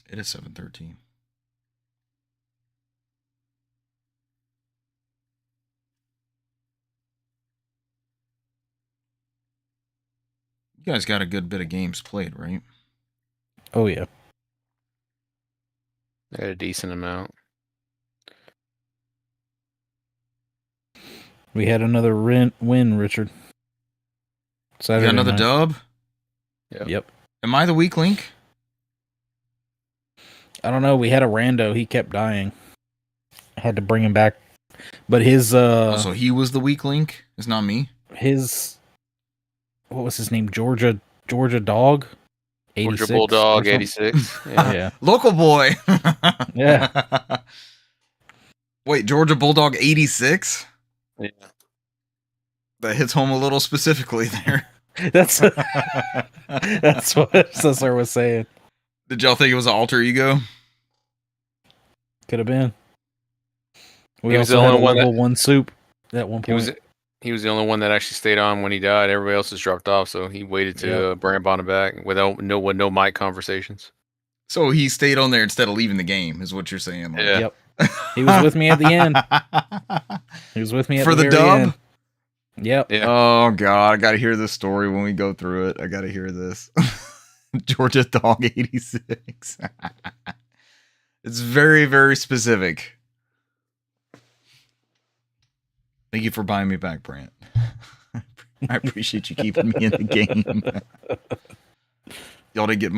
It is 7:13. You guys got a good bit of games played, right? Oh, yeah. I had a decent amount. We had another win, Richard. You Saturday got another night. dub? Yep. Am I the weak link? I don't know. We had a rando. He kept dying. I had to bring him back. But his So he was the weak link? It's not me? What was his name? Georgia Dog? 86 Georgia Bulldog, or something? 86. Yeah. Local boy. Yeah. Wait, Georgia Bulldog 86? Yeah. That hits home a little specifically there. That's what Cesar was saying. Did y'all think it was an alter ego? Could have been. We He was also the had a only one level 1 soup at one point. He was the only one that actually stayed on when he died. Everybody else just dropped off, so he waited to bring him back with no mic conversations. So he stayed on there instead of leaving the game, is what you're saying. Like. Yeah. Yep. He was with me at the end. He was with me at For the very dub? end. Yep. Yeah. Oh, God. I got to hear this story when we go through it. I got to hear this. Georgia Dog 86. It's very, very specific. Thank you for buying me back, Brant. I appreciate you keeping me in the game. Y'all didn't get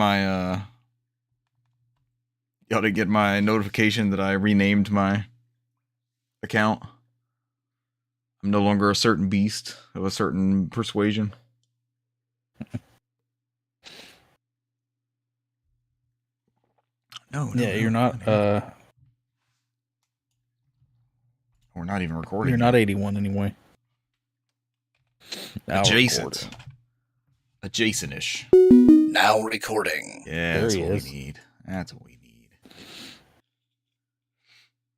my notification that I renamed my account. I'm no longer a certain beast of a certain persuasion. No, you're not. We're not even recording. You're not 81 anyway. Now Adjacent. Adjacent-ish. Now recording. Yeah, that's what we need. That's what we need.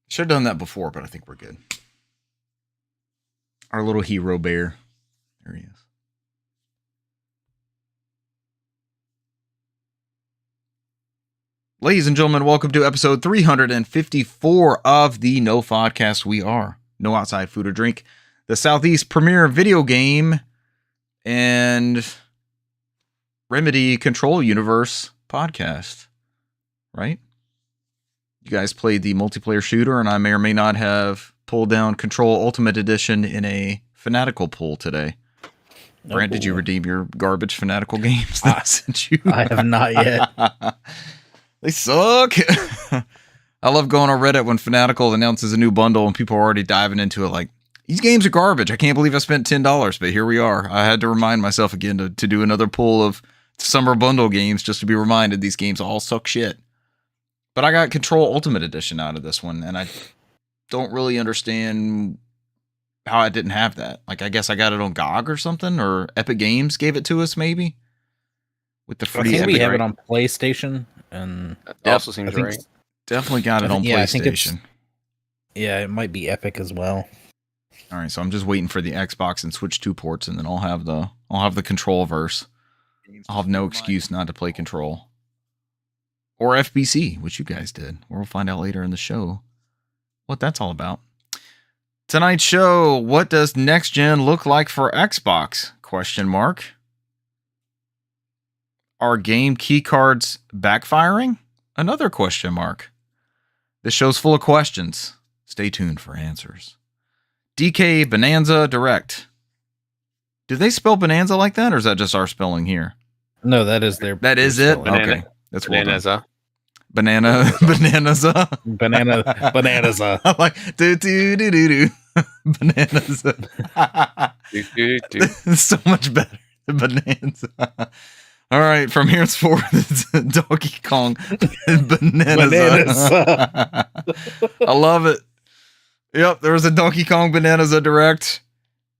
Should have done that before, but I think we're good. Our little hero bear. There he is. Ladies and gentlemen, welcome to episode 354 of the NOFODcast. We are No Outside Food or Drink, the Southeast premier video game and Remedy Control Universe podcast. Right? You guys played the multiplayer shooter, and I may or may not have pulled down Control Ultimate Edition in a Fanatical pull today. Brant, did you redeem your garbage Fanatical games that I sent you? I have not yet. They suck. I love going on Reddit when Fanatical announces a new bundle and people are already diving into it like, these games are garbage. I can't believe I spent $10, but here we are. I had to remind myself again to do another pull of summer bundle games just to be reminded these games all suck shit. But I got Control Ultimate Edition out of this one, and I don't really understand how I didn't have that. Like, I guess I got it on GOG or something, or Epic Games gave it to us, maybe? With the free I think Epic, we have it on PlayStation, and That also seems right. Definitely got it on PlayStation. It might be Epic as well. All right, so I'm just waiting for the Xbox and Switch 2 ports, and then I'll have the Control-verse. I'll have no excuse not to play Control. Or FBC, which you guys did. We'll find out later in the show what that's all about. Tonight's show, what does next gen look like for Xbox? ? Are game keycards backfiring? Another question mark. This show's full of questions. Stay tuned for answers. DK Bonanza Direct. Do they spell Bonanza like that, or is that just our spelling here? No, that is their. That is it? Okay. That's Bananas. Bananas. Bananas. I like do. Bananas. It's so much better than Bonanza. All right, from henceforth, it's Donkey Kong Bananas. I love it. Yep, there was a Donkey Kong Bonanza Direct,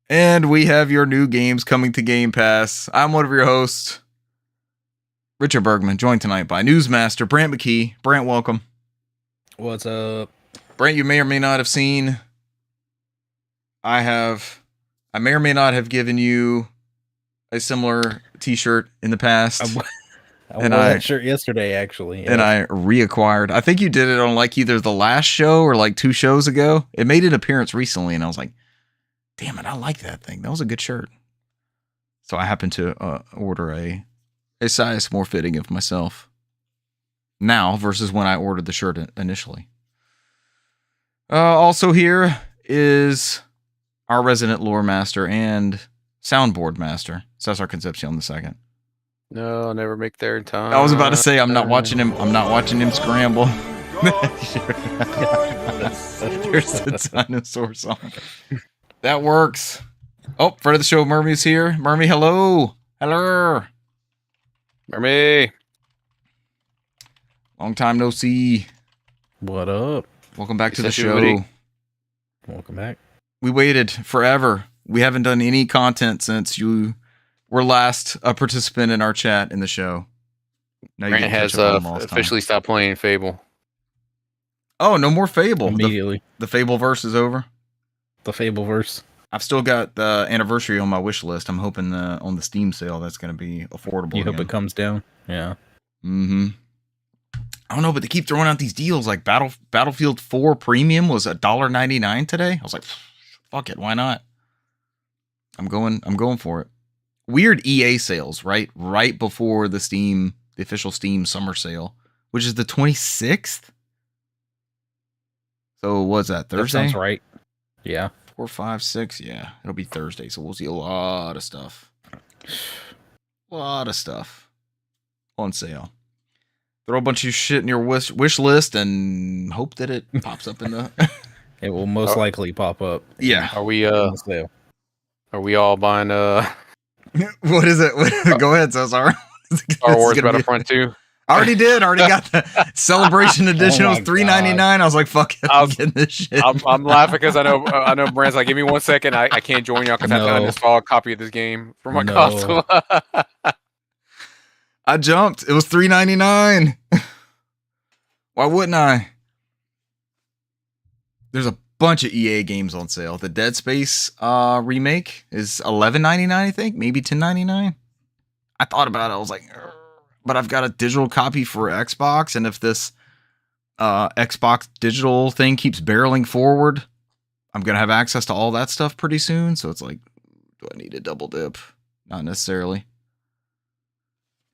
and we have your new games coming to Game Pass. I'm one of your hosts, Richard Bergman, joined tonight by Newsmaster Brant McKee. Brant, welcome. What's up? Brant, you may or may not have seen. I may or may not have given you a similar t-shirt in the past. I wore that shirt yesterday, actually. Yeah. And I reacquired. I think you did it on like either the last show or like 2 shows ago. It made an appearance recently, and I was like, damn it, I like that thing. That was a good shirt. So I happened to order a size more fitting of myself now versus when I ordered the shirt initially. Also here is our resident lore master and soundboard master, Cesar Concepcion II. No, I'll never make there in time. I was about to say I'm not watching him scramble. There's the dinosaur song. That works. Oh, friend of the show, Mermy's here. Mermy, hello. Hello. Mermy. Long time no see. What up? Welcome back to the Is that show. everybody? Welcome back. We waited forever. We haven't done any content since you were last a participant in our chat in the show. Now Grant get to has catch up on them all the time. officially stopped playing Fable. Oh, no more Fable. Immediately. The Fable verse is over. The Fableverse. I've still got the anniversary on my wish list. I'm hoping on the Steam sale that's going to be affordable. You hope again. it comes down. Yeah. Mm-hmm. I don't know, but they keep throwing out these deals. Like Battlefield 4 Premium was $1.99 today. I was like, fuck it, why not? I'm going for it. Weird EA sales, right? Right before the official Steam summer sale, which is the 26th. So what's that, Thursday? That sounds right. Yeah. 4, 5, 6. Yeah, it'll be Thursday. So we'll see a lot of stuff. On sale. Throw a bunch of shit in your wish list and hope that it pops up in the. It will most likely pop up. Yeah. Are we in the sale. are we all buying What is it? Go ahead, Cesar. Star Wars Battlefront 2? I already did. I already got the celebration edition. It was $3.99. I was like, "Fuck it, I'm getting this shit." I'm laughing because I know Brand's like, give me 1 second. I can't join y'all because I have to uninstall a copy of this game from my console. I jumped. It was $3.99. Why wouldn't I? There's a bunch of EA games on sale. The Dead Space remake is $11.99, I think, maybe $10.99. I thought about it. I was like, but I've got a digital copy for Xbox, and if this Xbox digital thing keeps barreling forward, I'm gonna have access to all that stuff pretty soon. So it's like, do I need a double dip? Not necessarily.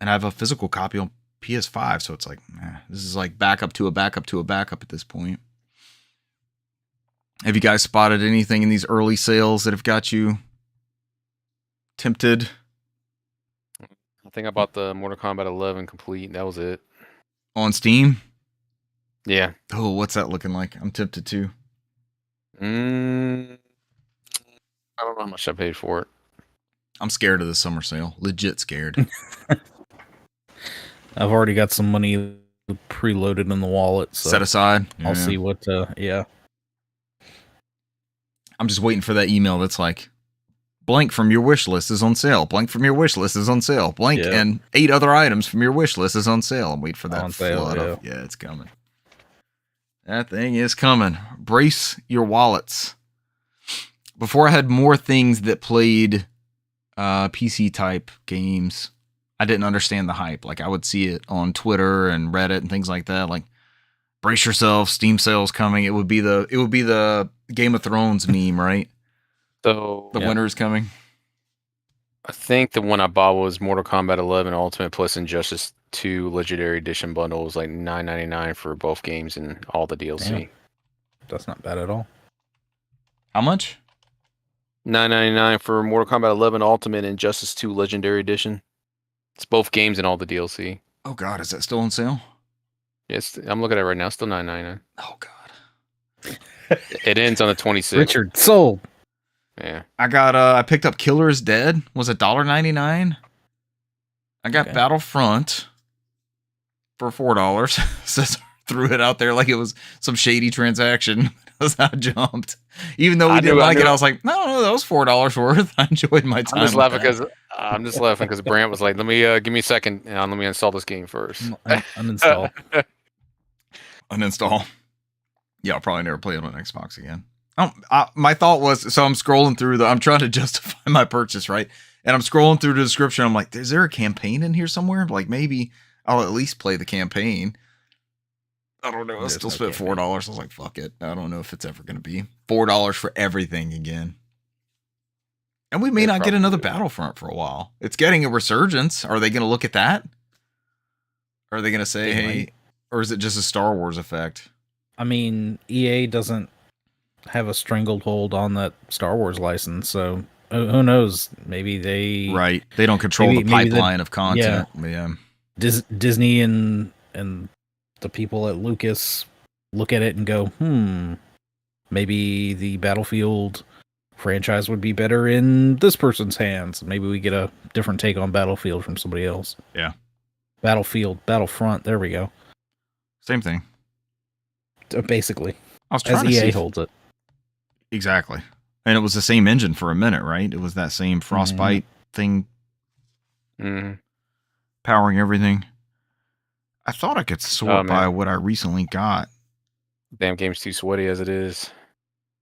And I have a physical copy on PS5, so it's like, this is like backup to a backup to a backup at this point. Have you guys spotted anything in these early sales that have got you tempted? I think I bought the Mortal Kombat 11 complete. That was it. On Steam? Yeah. Oh, what's that looking like? I'm tempted too. I don't know how much I paid for it. I'm scared of the summer sale. Legit scared. I've already got some money preloaded in the wallet. So Set aside. I'll see what, yeah. I'm just waiting for that email that's like, blank from your wish list is on sale. Blank from your wish list is on sale. Blank and 8 other items from your wish list is on sale. I'm waiting for that flood of. Yeah, it's coming. That thing is coming. Brace your wallets. Before I had more things that played PC type games, I didn't understand the hype. Like I would see it on Twitter and Reddit and things like that. Like, brace yourself, Steam sales coming. It would be the Game of Thrones meme, right? So the winter is coming. I think the one I bought was Mortal Kombat 11 Ultimate plus Injustice 2 Legendary Edition bundle. It was like $9.99 for both games and all the DLC. Damn. That's not bad at all. How much? $9.99 for Mortal Kombat 11 Ultimate and Injustice 2 Legendary Edition. It's both games and all the DLC. Oh God, is that still on sale? Yes, I'm looking at it right now. It's still $9.99. Oh God. It ends on the 26th. Richard sold. Yeah. I picked up Killer is Dead. Was $1.99. I got Battlefront for $4. So threw it out there like it was some shady transaction. That's how I jumped. Even though we didn't like it, I was like, no, that was $4 worth. I enjoyed my time. I'm just laughing because Brant was like, "Let me give me a second, and let me install this game first." Uninstall. Uninstall. Yeah, I'll probably never play it on Xbox again. My thought was, so I'm scrolling through I'm trying to justify my purchase, right? And I'm scrolling through the description. I'm like, is there a campaign in here somewhere? Like maybe I'll at least play the campaign. I don't know. I There's still no spent campaign. $4. I was like, fuck it. I don't know if it's ever going to be $4 for everything again. And we may It not get probably another will. Battlefront for a while. It's getting a resurgence. Are they going to look at that? Or are they going to say, They hey, might. or is it just a Star Wars effect? I mean, EA doesn't have a stranglehold on that Star Wars license, so who knows? Maybe they Right. They don't control maybe- the maybe the- pipeline of content. Yeah. Disney and the people at Lucas look at it and go, maybe the Battlefield franchise would be better in this person's hands. Maybe we get a different take on Battlefield from somebody else. Yeah. Battlefront. There we go. Same thing. Basically, I was as trying to see EA if- holds it. Exactly. And it was the same engine for a minute, right? It was that same Frostbite thing Mhm. powering everything. I thought I could sort Oh, by man. what I recently got. Damn game's too sweaty as it is.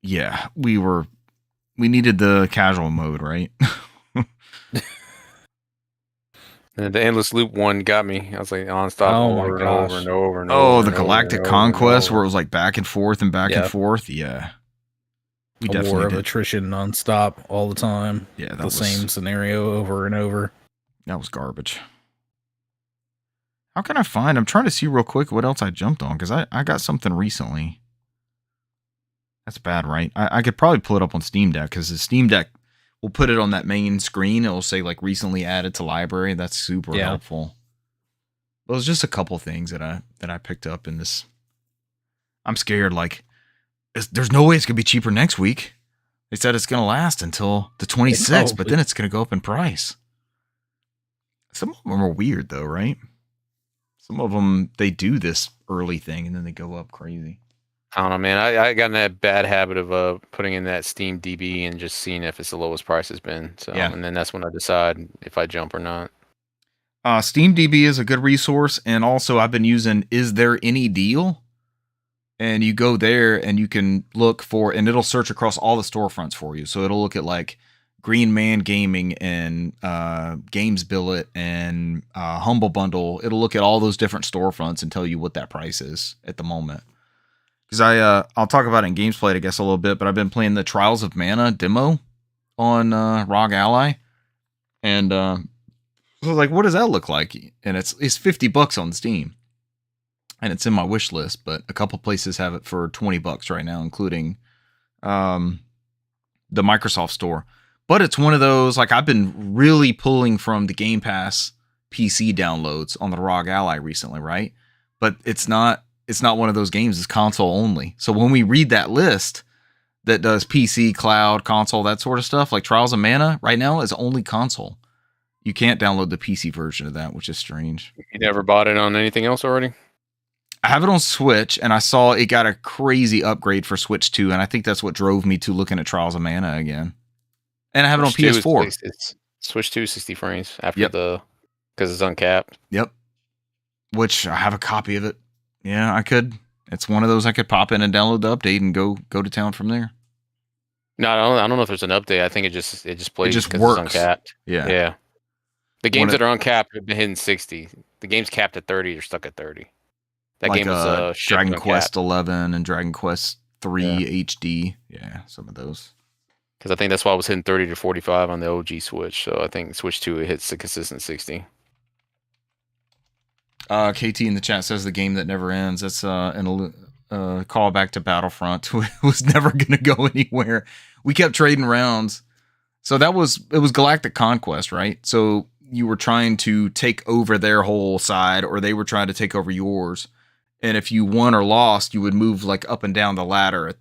Yeah, we needed the casual mode, right? And the endless loop one got me. I was like nonstop Oh my over and gosh. over and over and Oh, over. the and over Galactic and over and Conquest over. where it was like back and forth and back and Yeah. forth. Yeah. We A war definitely of did. attrition nonstop all the time. Yeah, that The was same scenario over and over. that was garbage. How can I find? I'm trying to see real quick what else I jumped on because I got something recently. That's bad, right? I could probably pull it up on Steam Deck because the Steam Deck will put it on that main screen. It'll say like recently added to library. That's super Yeah. helpful. But it was just a couple things that I picked up in this. I'm scared. Like, there's no way it's gonna be cheaper next week. They said it's gonna last until the 26th, but then it's gonna go up in price. Some of them are weird though, right? Some of them they do this early thing and then they go up crazy. I don't know, man. I got in that bad habit of putting in that Steam DB and just seeing if it's the lowest price has been. So, Yeah. and then that's when I decide if I jump or not. Steam DB is a good resource, and also I've been using Is There Any Deal? And you go there and you can look for, and it'll search across all the storefronts for you. So it'll look at like Green Man Gaming and Games Billet and Humble Bundle. It'll look at all those different storefronts and tell you what that price is at the moment. Because I'll talk about it in Games Played, I guess, a little bit, but I've been playing the Trials of Mana demo on ROG Ally. And so I was like, what does that look like? And it's $50 on Steam. And it's in my wish list, but a couple places have it for $20 right now, including the Microsoft store. But it's one of those, like I've been really pulling from the Game Pass PC downloads on the ROG Ally recently, right? But it's not one of those games, it's console only. So when we read that list that does PC, cloud, console, that sort of stuff, like Trials of Mana right now is only console. You can't download the PC version of that, which is strange. You never bought it on anything else already? I have it on Switch, and I saw it got a crazy upgrade for Switch 2, and I think that's what drove me to looking at Trials of Mana again. And I have it on Switch 2 PS4. It's Switch 2 60 frames after Yep. because it's uncapped. Yep. Which I have a copy of it. Yeah, I could. It's one of those I could pop in and download the update and go to town from there. No, I don't know if there's an update. I think it just plays just because works. it's uncapped. Yeah. Yeah. The games When it- that are uncapped have been hitting 60. The games capped at 30 are stuck at 30. That like game was shipped Dragon uncapped. Quest 11 and Dragon Quest 3 HD. Yeah, some of those. Because I think that's why I was hitting 30 to 45 on the OG Switch. So I think Switch 2 it hits the consistent 60. KT in the chat says the game that never ends. That's an callback to Battlefront. It was never going to go anywhere. We kept trading rounds. So it was Galactic Conquest, right? So you were trying to take over their whole side, or they were trying to take over yours. And if you won or lost, you would move like up and down the ladder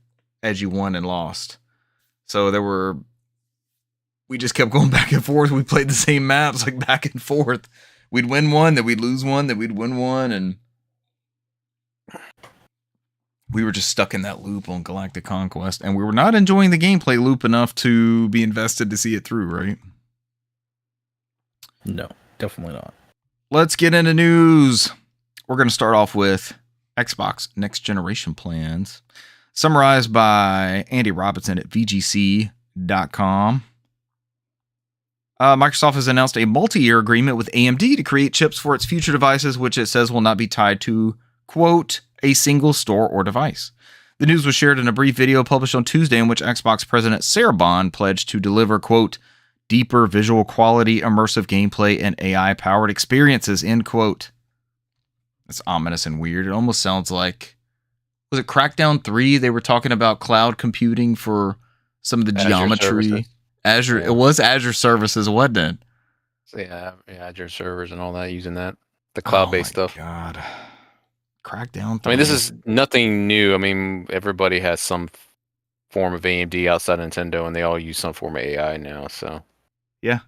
as you won and lost. So we just kept going back and forth. We played the same maps like back and forth. We'd win one, then we'd lose one, then we'd win one, and we were just stuck in that loop on Galactic Conquest, and we were not enjoying the gameplay loop enough to be invested to see it through, right? No, definitely not. Let's get into news. We're going to start off with Xbox Next Generation plans, summarized by Andy Robinson at VGC.com. Microsoft has announced a multi-year agreement with AMD to create chips for its future devices, which it says will not be tied to, quote, a single store or device. The news was shared in a brief video published on Tuesday in which Xbox President Sarah Bond pledged to deliver, quote, deeper visual quality, immersive gameplay, and AI-powered experiences, end quote. That's ominous and weird. It almost sounds like, was it Crackdown 3? They were talking about cloud computing for some of the geometry. Services. Azure, Yeah. It was Azure services, wasn't it? So yeah, Azure servers and all that, using that, the cloud-based stuff. God, Crackdown 3. I mean, this is nothing new. I mean, everybody has some form of AMD outside of Nintendo, and they all use some form of AI now. So yeah,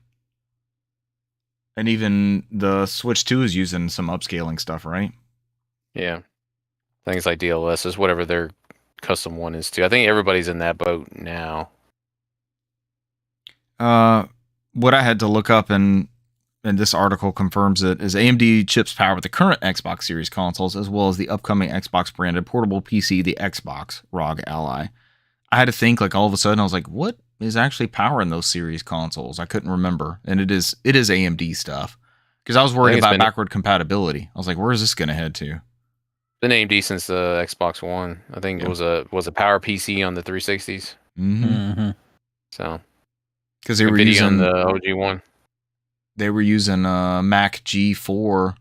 and even the Switch 2 is using some upscaling stuff, right? yeah, things like DLS is whatever their custom one is too. I think everybody's in that boat now. What I had to look up, and this article confirms it, is AMD chips power the current Xbox Series consoles as well as the upcoming Xbox branded portable PC, the Xbox ROG Ally. I had to think, like, all of a sudden I was like, what is actually powering those Series consoles? I couldn't remember, and it is AMD stuff, because I was worried about backward compatibility. I was like, where is this going to head to? Been AMD since the Xbox One. I think it was a power PC on the 360s. Mm-hmm. So because they were NVIDIA using on the OG one. They were using Mac G4 or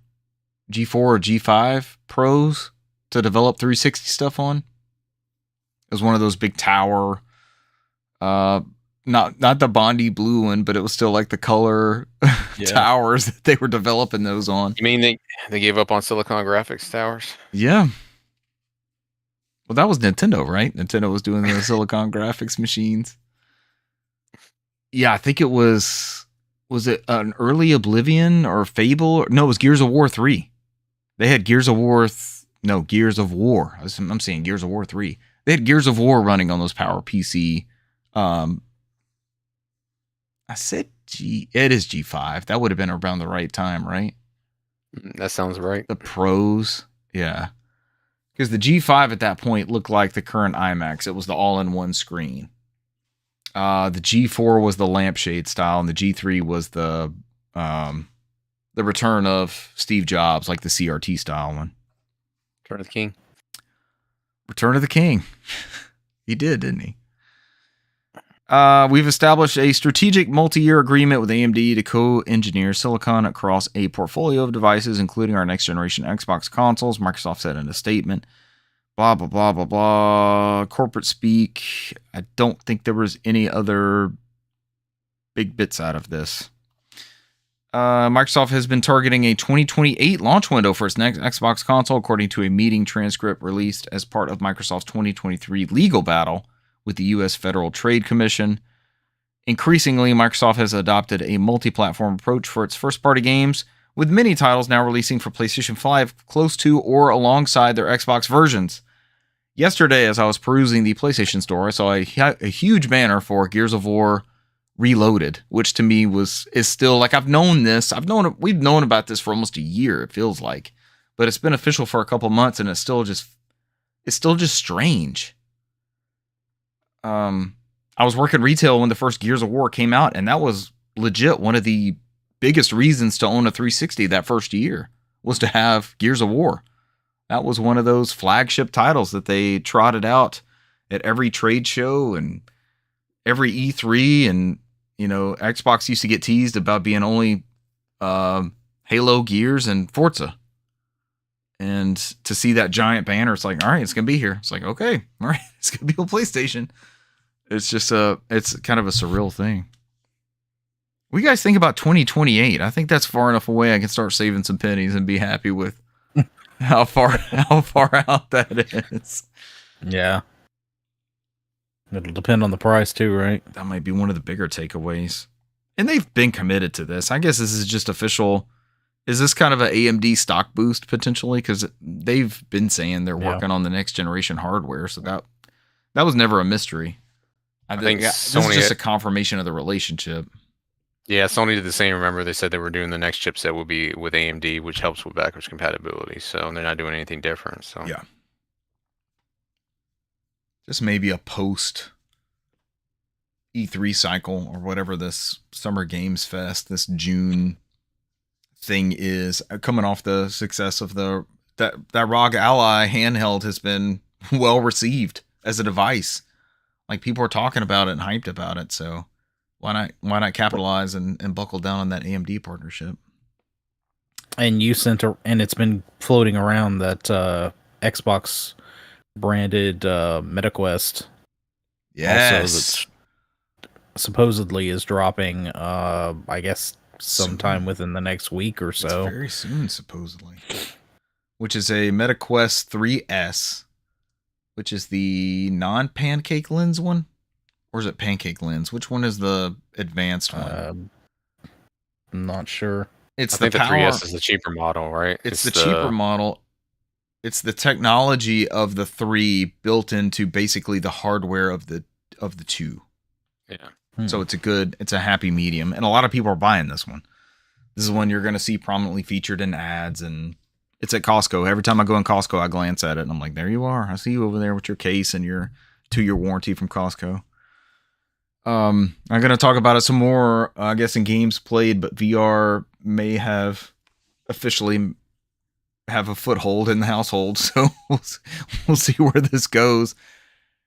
G5 Pros to develop 360 stuff on. It was one of those big tower, not the Bondi blue one, but it was still like the color towers that they were developing those on. You mean they gave up on Silicon Graphics towers? Yeah. Well, that was Nintendo, right? Nintendo was doing the Silicon Graphics machines. Yeah, I think it was it an early Oblivion or Fable? No, it was Gears of War 3. They had Gears of War. Gears of War. I'm saying Gears of War 3. They had Gears of War running on those Power PC. I said it is G5. That would have been around the right time, right? That sounds right. The Pros. Yeah. Because the G5 at that point looked like the current iMacs. It was the all-in-one screen. The G4 was the lampshade style, and the G3 was the return of Steve Jobs, like the CRT style one. Return of the King. Return of the King. He did, didn't he? We've established a strategic multi-year agreement with AMD to co-engineer silicon across a portfolio of devices, including our next-generation Xbox consoles, Microsoft said in a statement. Blah, blah, blah, blah, blah. Corporate speak. I don't think there was any other big bits out of this. Microsoft has been targeting a 2028 launch window for its next Xbox console, according to a meeting transcript released as part of Microsoft's 2023 legal battle with the U.S. Federal Trade Commission. Increasingly, Microsoft has adopted a multi-platform approach for its first-party games, with many titles now releasing for PlayStation 5 close to or alongside their Xbox versions. Yesterday, as I was perusing the PlayStation Store, I saw a huge banner for Gears of War Reloaded, which to me is still, like, we've known about this for almost a year, it feels like, but it's been official for a couple months, and it's still just strange. I was working retail when the first Gears of War came out, and that was legit one of the biggest reasons to own a 360 that first year was to have Gears of War. That was one of those flagship titles that they trotted out at every trade show and every E3, and Xbox used to get teased about being only Halo, Gears, and Forza. And to see that giant banner, it's like, all right, it's gonna be here. It's like, okay, all right, it's gonna be on PlayStation. It's just it's kind of a surreal thing. What do you guys think about 2028? I think that's far enough away I can start saving some pennies and be happy with how far out that is. Yeah. It'll depend on the price too, right? That might be one of the bigger takeaways. And they've been committed to this. I guess this is just official. Is this kind of an AMD stock boost potentially? Because they've been saying they're working on the next generation hardware. So that was never a mystery. I think this is just a confirmation of the relationship. Yeah, Sony did the same. Remember, they said they were doing the next chipset will be with AMD, which helps with backwards compatibility. So they're not doing anything different. So yeah, just maybe a post E3 cycle or whatever this Summer Games Fest, this June thing is, coming off the success of that ROG Ally handheld has been well received as a device. Like, people are talking about it and hyped about it, so why not capitalize and buckle down on that AMD partnership? And and it's been floating around that Xbox branded MetaQuest also that supposedly is dropping I guess sometime within the next week or so. It's very soon, supposedly. Which is a MetaQuest 3S, which is the non-pancake lens one? Or is it pancake lens? Which one is the advanced one? I'm not sure. I think the 3S is the cheaper model, right? It's the cheaper model. It's the technology of the 3 built into basically the hardware of the 2. Yeah. So it's a happy medium, and a lot of people are buying this one. This is one you're going to see prominently featured in ads, and it's at Costco. Every time I go in Costco, I glance at it, and I'm like, there you are. I see you over there with your case and your 2-year warranty from Costco. I'm going to talk about it some more, I guess, in games played, but VR may have officially have a foothold in the household, so we'll see where this goes,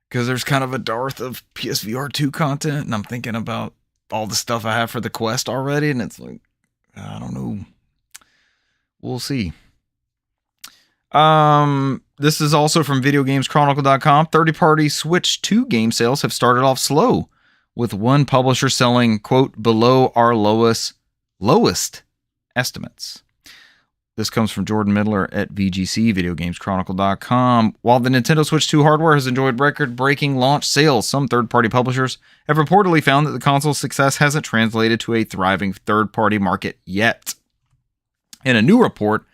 because there's kind of a dearth of PSVR 2 content, and I'm thinking about all the stuff I have for the Quest already, and it's like, I don't know. We'll see. This is also from VideoGamesChronicle.com. 30-party Switch 2 game sales have started off slow, with one publisher selling, quote, below our lowest estimates. This comes from Jordan Middler at VGC, VideoGamesChronicle.com. While the Nintendo Switch 2 hardware has enjoyed record-breaking launch sales, some third-party publishers have reportedly found that the console's success hasn't translated to a thriving third-party market yet. In a new report,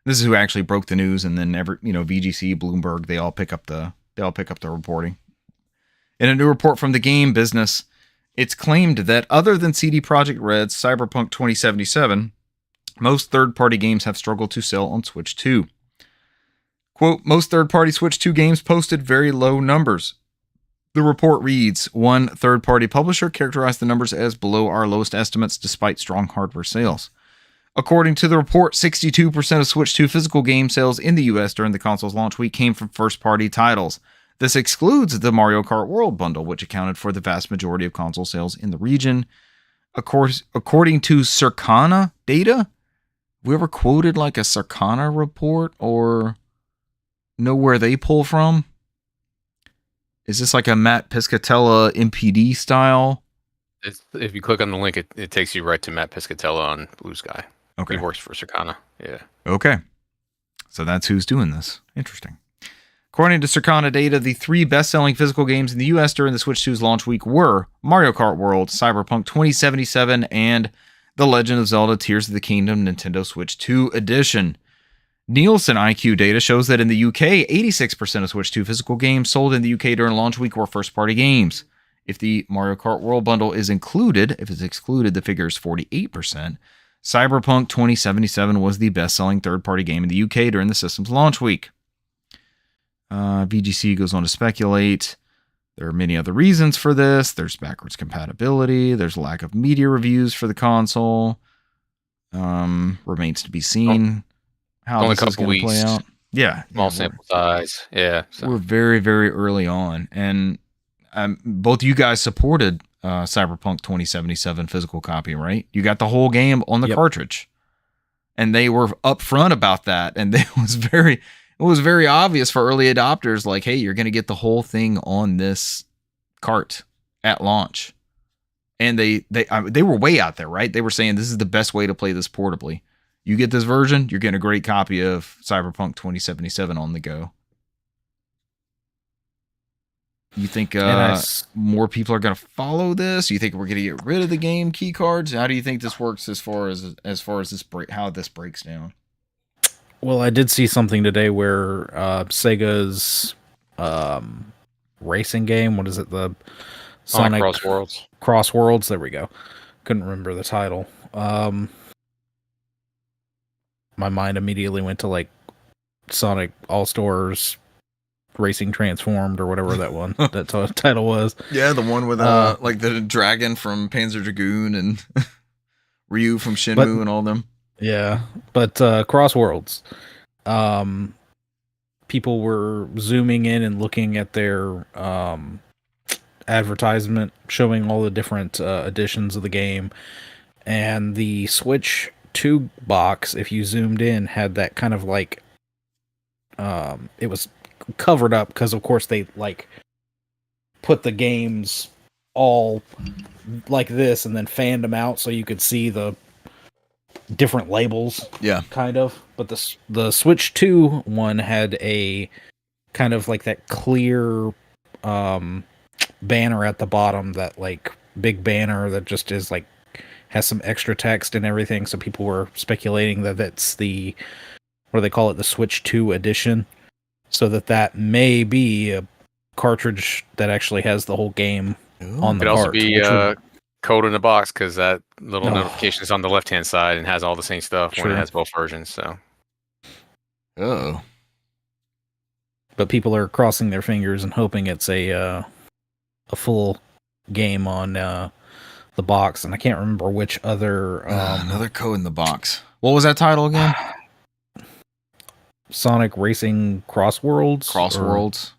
this is who actually broke the news, and then VGC, Bloomberg, they all pick up the reporting. In a new report from the game business, it's claimed that other than CD Projekt Red's Cyberpunk 2077, most third-party games have struggled to sell on Switch 2. Quote, most third-party Switch 2 games posted very low numbers. The report reads, one third-party publisher characterized the numbers as below our lowest estimates despite strong hardware sales. According to the report, 62% of Switch 2 physical game sales in the US during the console's launch week came from first-party titles. This excludes the Mario Kart World bundle, which accounted for the vast majority of console sales in the region. According to Circana data, have we ever quoted like a Circana report or know where they pull from? Is this like a Matt Piscatella MPD style? If you click on the link, it takes you right to Matt Piscatella on Blue Sky. Okay. He works for Circana. Yeah. Okay. So that's who's doing this. Interesting. According to Circana data, the 3 best-selling physical games in the US during the Switch 2's launch week were Mario Kart World, Cyberpunk 2077, and The Legend of Zelda Tears of the Kingdom Nintendo Switch 2 Edition. Nielsen IQ data shows that in the UK, 86% of Switch 2 physical games sold in the UK during launch week were first-party games. If the Mario Kart World bundle is included, if it's excluded, the figure is 48%. Cyberpunk 2077 was the best-selling third-party game in the UK during the system's launch week. VGC goes on to speculate there are many other reasons for this. There's backwards compatibility. There's lack of media reviews for the console. Remains to be seen how this is going to play out. Yeah. Small sample size. Yeah. So. We're very, very early on. And both you guys supported Cyberpunk 2077 physical copy, right? You got the whole game on the cartridge. And they were upfront about that. And it was very obvious for early adopters, like, hey, you're going to get the whole thing on this cart at launch. And they were way out there, right? They were saying this is the best way to play this portably. You get this version, you're getting a great copy of Cyberpunk 2077 on the go. You think more people are going to follow this? You think we're going to get rid of the game key cards? How do you think this works as far as this how this breaks down? Well, I did see something today where Sega's racing game, what is it? The Sonic Crossworlds. Crossworlds, there we go. Couldn't remember the title. My mind immediately went to like Sonic All-Stars Racing Transformed or whatever that one that title was. Yeah, the one with like the dragon from Panzer Dragoon and Ryu from Shenmue and all them. Yeah, but Cross Worlds, people were zooming in and looking at their advertisement showing all the different editions of the game, and the Switch 2 box, if you zoomed in, had that kind of like it was covered up because of course they like put the games all like this and then fanned them out so you could see the different labels, kind of. But the Switch 2 one had a kind of like that clear banner at the bottom, that like big banner that just is like has some extra text and everything, so people were speculating that that's the, what do they call it, the Switch 2 edition, so that may be a cartridge that actually has the whole game on the Could also cart, be code in the box, because that little notification is on the left-hand side and has all the same stuff when it has both versions. So, but people are crossing their fingers and hoping it's a full game on the box. And I can't remember which other another code in the box. What was that title again? Sonic Racing Crossworlds.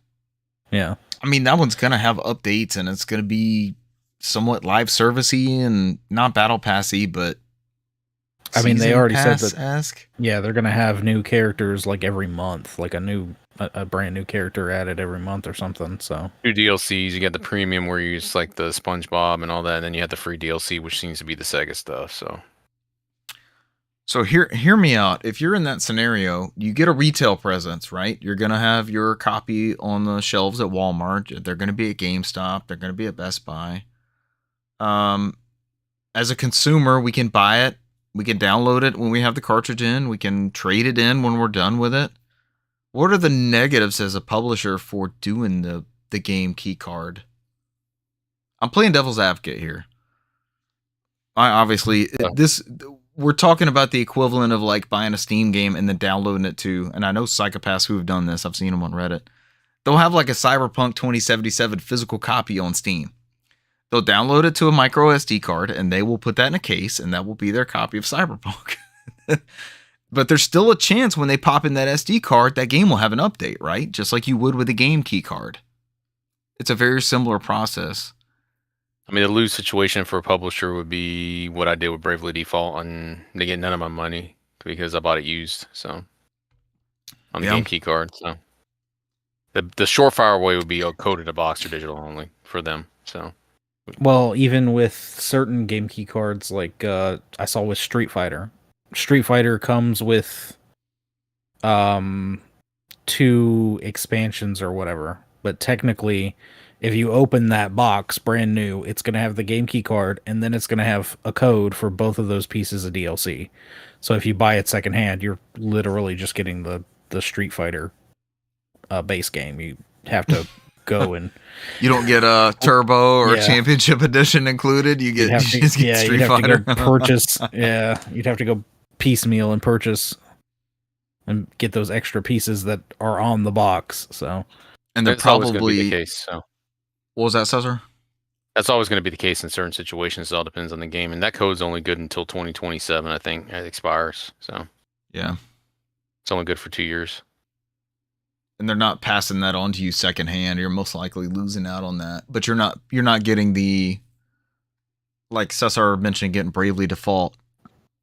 Yeah, I mean that one's gonna have updates and it's gonna be somewhat live servicey and not battle passy, but I mean they already said that. Ask. Yeah, they're gonna have new characters like every month, like a brand new character added every month or something. So 2 DLCs. You get the premium where you use like the SpongeBob and all that, and then you have the free DLC, which seems to be the Sega stuff. So hear me out. If you're in that scenario, you get a retail presence, right? You're going to have your copy on the shelves at Walmart. They're going to be at GameStop. They're going to be at Best Buy. As a consumer, we can buy it. We can download it when we have the cartridge in. We can trade it in when we're done with it. What are the negatives as a publisher for doing the game key card? I'm playing devil's advocate here. We're talking about the equivalent of like buying a Steam game and then downloading it to, and I know psychopaths who have done this, I've seen them on Reddit. They'll have like a Cyberpunk 2077 physical copy on Steam. They'll download it to a micro SD card and they will put that in a case and that will be their copy of Cyberpunk. But there's still a chance when they pop in that SD card, that game will have an update, right? Just like you would with a game key card. It's a very similar process. I mean, the lose situation for a publisher would be what I did with Bravely Default, and they get none of my money because I bought it used. So on the game key card. So the surefire way would be a coded a box or digital only for them. So well, even with certain game key cards, like I saw with Street Fighter. Street Fighter comes with 2 expansions or whatever, but technically if you open that box brand new, it's going to have the game key card and then it's going to have a code for both of those pieces of DLC. So if you buy it secondhand, you're literally just getting the Street Fighter base game. You have to go and you don't get a Turbo or Championship Edition included. You just get Street Fighter. To go purchase. You'd have to go piecemeal and purchase and get those extra pieces that are on the box. So, and they're probably the case. So, what was that, Cesar? That's always going to be the case in certain situations. It all depends on the game, and that code's only good until 2027. I think it expires. So, yeah, it's only good for 2 years. And they're not passing that on to you secondhand. You're most likely losing out on that. But you're not getting the, like Cesar mentioned, getting Bravely Default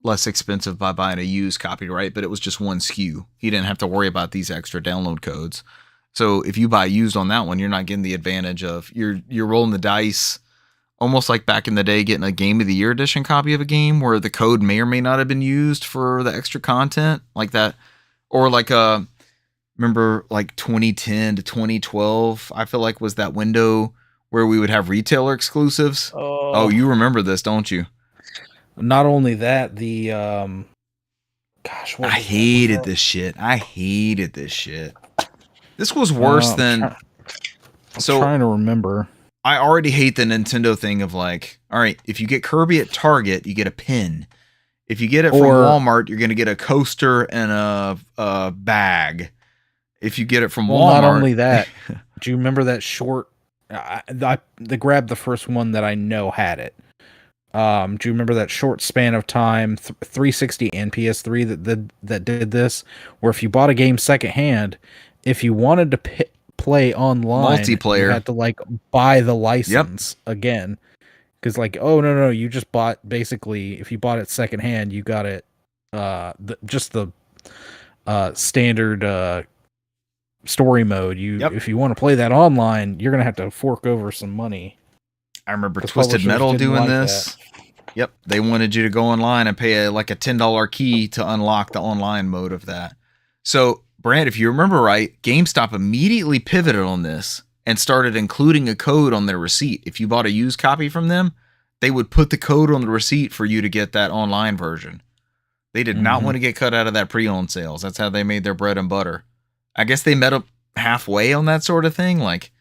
less expensive by buying a used copy, right? But it was just one SKU. He didn't have to worry about these extra download codes. So if you buy used on that one, you're not getting the advantage of you're rolling the dice, almost like back in the day getting a Game of the Year edition copy of a game where the code may or may not have been used for the extra content, like that, or like remember like 2010 to 2012, I feel like was that window where we would have retailer exclusives. Oh, you remember this, don't you? Not only that, the I hated this shit. This was worse than. I'm trying to remember. I already hate the Nintendo thing of like, all right, if you get Kirby at Target, you get a pin. If you get it from Walmart, you're gonna get a coaster and a bag. if you get it from Well, Walmart. not only that, do you remember that short? They grabbed the first one that I know had it. Do you remember that short span of time, 360 and PS3 that did this? Where if you bought a game secondhand, if you wanted to play online, multiplayer, you had to like buy the license again. Because like, oh no, you just bought basically. If you bought it secondhand, you got it. Just the standard story mode. If you want to play that online, you're gonna have to fork over some money. I remember Twisted Metal doing this. Yep, they wanted you to go online and pay a $10 key to unlock the online mode of that. So, Brand, if you remember right, GameStop immediately pivoted on this and started including a code on their receipt. If you bought a used copy from them, they would put the code on the receipt for you to get that online version. They did not want to get cut out of that pre-owned sales. That's how they made their bread and butter. I guess they met up halfway on that sort of thing. Like,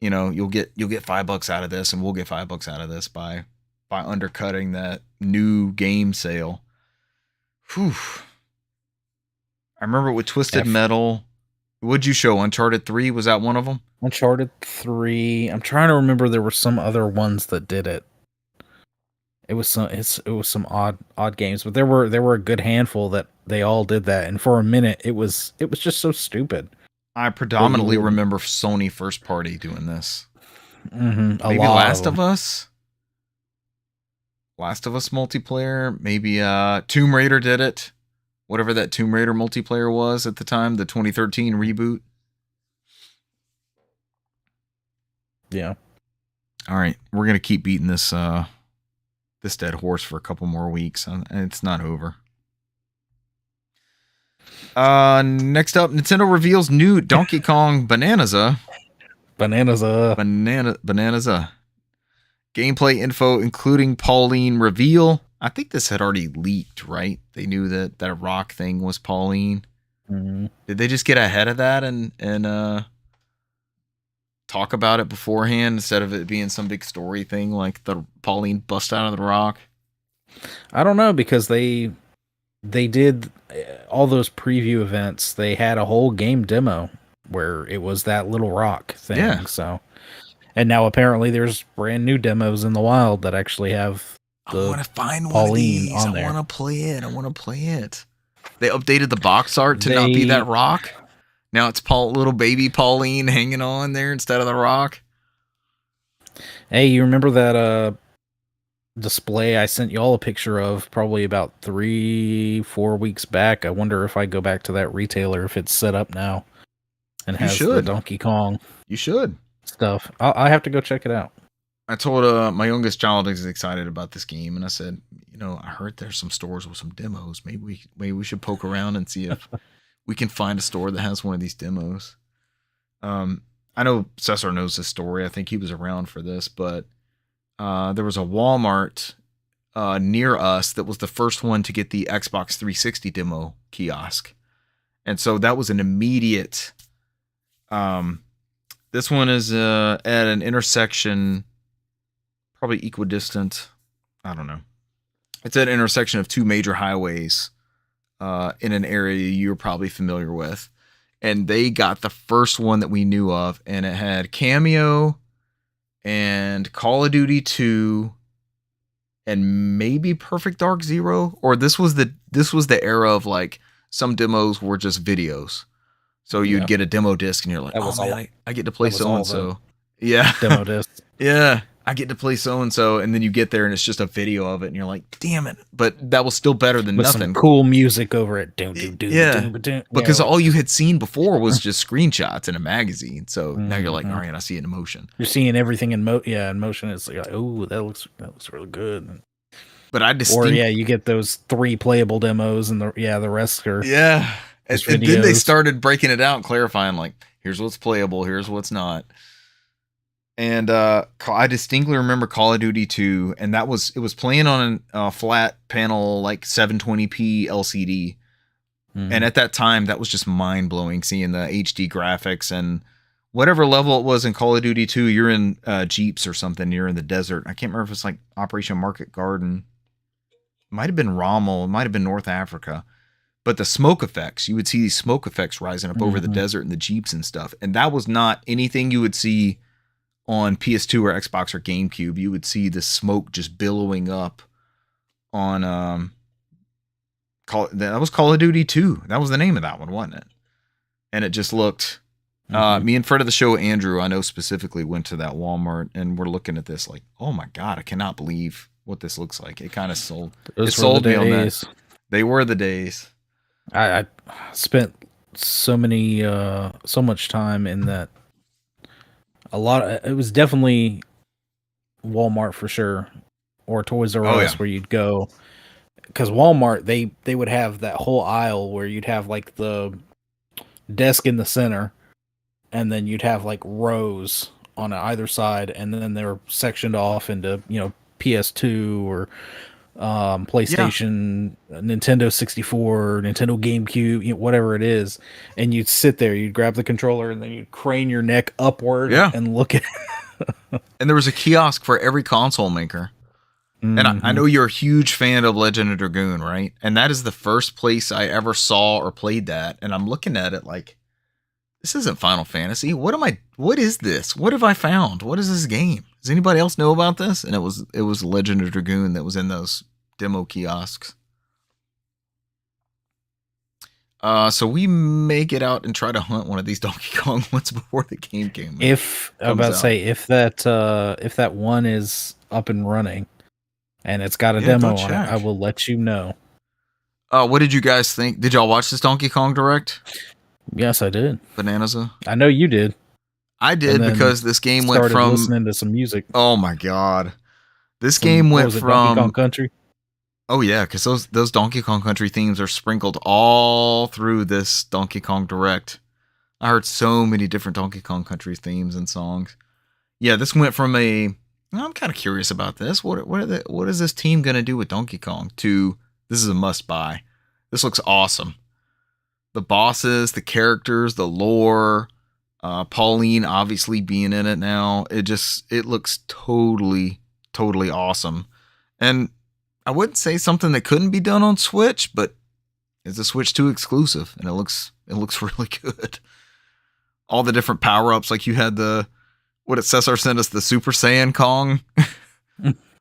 you know, you'll get $5 out of this, and we'll get $5 out of this by undercutting that new game sale. Whew. I remember with Twisted Metal. What'd you show? Uncharted 3? Was that one of them? Uncharted 3. I'm trying to remember. There were some other ones that did it. It was some odd games, but there were a good handful that they all did that. And for a minute, it was just so stupid. I predominantly remember Sony first party doing this. Mm-hmm. Maybe Last of Us. Last of Us multiplayer. Maybe Tomb Raider did it. Whatever that Tomb Raider multiplayer was at the time, the 2013 reboot. Yeah. All right, we're gonna keep beating this dead horse for a couple more weeks. It's not over. Next up, Nintendo reveals new Donkey Kong Bonanza. Bonanza. Gameplay info, including Pauline reveal. I think this had already leaked, right? They knew that rock thing was Pauline. Mm-hmm. Did they just get ahead of that and talk about it beforehand instead of it being some big story thing like the Pauline bust out of the rock? I don't know, because they did all those preview events. They had a whole game demo where it was that little rock thing. Yeah. So, and now apparently there's brand new demos in the wild that actually have the I want to find Pauline one of these. on there. I want to play it. They updated the box art to not be that rock. Now it's little baby Pauline hanging on there instead of the rock. Hey, you remember that display I sent y'all a picture of probably about 3-4 weeks back? I wonder if I go back to that retailer, if it's set up now and has the Donkey Kong. You should. Stuff. I have to go check it out. I told my youngest child is excited about this game, and I said, I heard there's some stores with some demos. Maybe we should poke around and see if we can find a store that has one of these demos. I know Cesar knows this story. I think he was around for this, but there was a Walmart near us that was the first one to get the Xbox 360 demo kiosk. And so that was an immediate... this one is at an intersection, probably equidistant. I don't know. It's at an intersection of two major highways in an area you're probably familiar with. And they got the first one that we knew of, and it had Cameo and Call of Duty 2 and maybe Perfect Dark Zero. Or this was the era of like some demos were just videos. So you'd get a demo disc and you're like, oh man, I get to play so-and-so. Yeah. Demo disc. Yeah. I get to play so-and-so. And then you get there and it's just a video of it and you're like, damn it. But that was still better than with nothing. Some cool music over it. Because all you had seen before was just screenshots in a magazine. So now you're like, all right, I see it in motion. You're seeing everything in motion. It's like, oh, that looks really good. But you get those 3 playable demos and the rest are And then they started breaking it out and clarifying, like, here's what's playable, here's what's not. And I distinctly remember Call of Duty 2, and it was playing on a flat panel, like 720p LCD. Mm-hmm. And at that time, that was just mind-blowing, seeing the HD graphics. And whatever level it was in Call of Duty 2, you're in Jeeps or something, you're in the desert. I can't remember if it's like Operation Market Garden. It might have been Rommel, it might have been North Africa. But the smoke effects, you would see these smoke effects rising up over the desert and the Jeeps and stuff. And that was not anything you would see on PS2 or Xbox or GameCube. You would see the smoke just billowing up on that was Call of Duty 2. That was the name of that one, wasn't it? And it just looked me and friend of the show, Andrew, I know specifically went to that Walmart and we're looking at this like, oh my God, I cannot believe what this looks like. It kind of sold me on that. They were the days. I spent so much time in that. It was definitely Walmart for sure, or Toys R Us where you'd go. Because Walmart, they would have that whole aisle where you'd have like the desk in the center, and then you'd have like rows on either side, and then they were sectioned off into PS2 or PlayStation, Nintendo 64, Nintendo GameCube, whatever it is, and you'd sit there, you'd grab the controller, and then you'd crane your neck upward and look at it. And there was a kiosk for every console maker. And I know you're a huge fan of Legend of Dragoon, right? And that is the first place I ever saw or played that. And I'm looking at it like, this isn't Final Fantasy. What is this? What have I found? What is this game? Does anybody else know about this? And it was Legend of Dragoon that was in those demo kiosks. So we may get out and try to hunt one of these Donkey Kong ones before the game came. If that one is up and running and it's got a demo on it, I will let you know. What did you guys think? Did y'all watch this Donkey Kong Direct? Yes, I did. Bonanza. I know you did. I did because this game went from listening to some music. Oh my God, this game went from Donkey Kong Country. Oh yeah, because those Donkey Kong Country themes are sprinkled all through this Donkey Kong Direct. I heard so many different Donkey Kong Country themes and songs. Yeah, this went from I'm kind of curious about this. What is this team gonna do with Donkey Kong? To this is a must buy. This looks awesome. The bosses, the characters, the lore, Pauline obviously being in it now. It looks totally awesome. And I wouldn't say something that couldn't be done on Switch, but it's a Switch 2 exclusive, and it looks really good. All the different power-ups, like you had what Cesar sent us, the Super Saiyan Kong,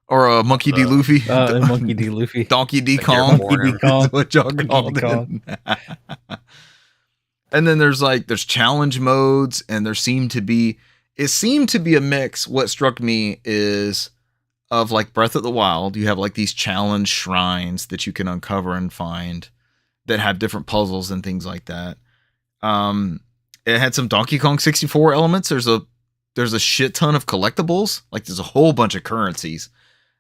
or a Monkey D. Luffy. Monkey D. Luffy. Donkey D. Kong. Donkey D. Kong. That's what y'all called it. And then there's challenge modes, and it seemed to be a mix. What struck me is of like Breath of the Wild, you have like these challenge shrines that you can uncover and find that have different puzzles and things like that. It had some Donkey Kong 64 elements. There's a shit ton of collectibles. Like there's a whole bunch of currencies.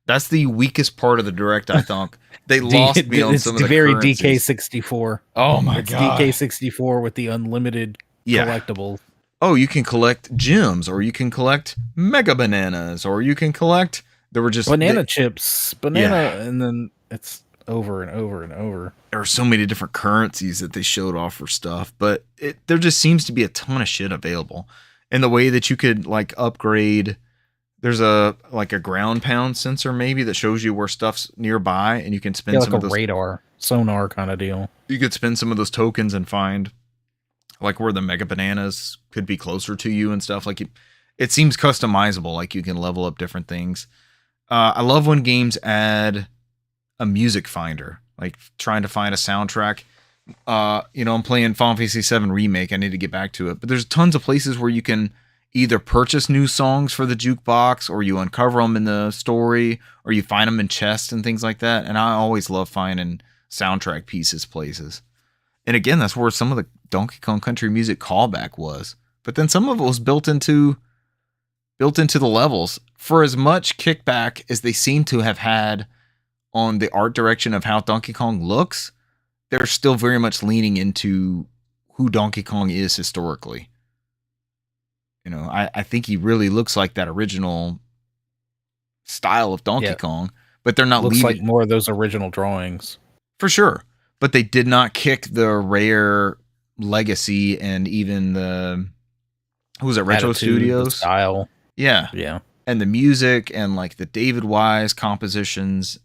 That's the weakest part of the Direct, I thought. They lost me on some of the currencies. Very DK64. Oh my God. DK64 with the unlimited collectibles. Oh, you can collect gems, or you can collect mega bananas, or you can collect... There were just... chips. And then it's over and over and over. There are so many different currencies that they showed off for stuff, but there just seems to be a ton of shit available. And the way that you could like upgrade... There's a ground pound sensor maybe that shows you where stuff's nearby, and you can spend some of those radar, sonar kind of deal. You could spend some of those tokens and find like where the mega bananas could be closer to you and stuff. Like it seems customizable. Like you can level up different things. I love when games add a music finder, like trying to find a soundtrack. I'm playing Final Fantasy VII Remake. I need to get back to it, but there's tons of places where you can either purchase new songs for the jukebox, or you uncover them in the story, or you find them in chests and things like that. And I always love finding soundtrack pieces places. And again, that's where some of the Donkey Kong Country music callback was. But then some of it was built into the levels. For as much kickback as they seem to have had on the art direction of how Donkey Kong looks, they're still very much leaning into who Donkey Kong is historically. I think he really looks like that original style of Donkey Kong, but they're not looks like more of those original drawings. For sure. But they did not kick the Rare legacy and even Retro Studios style. Yeah. And the music and like the David Wise compositions.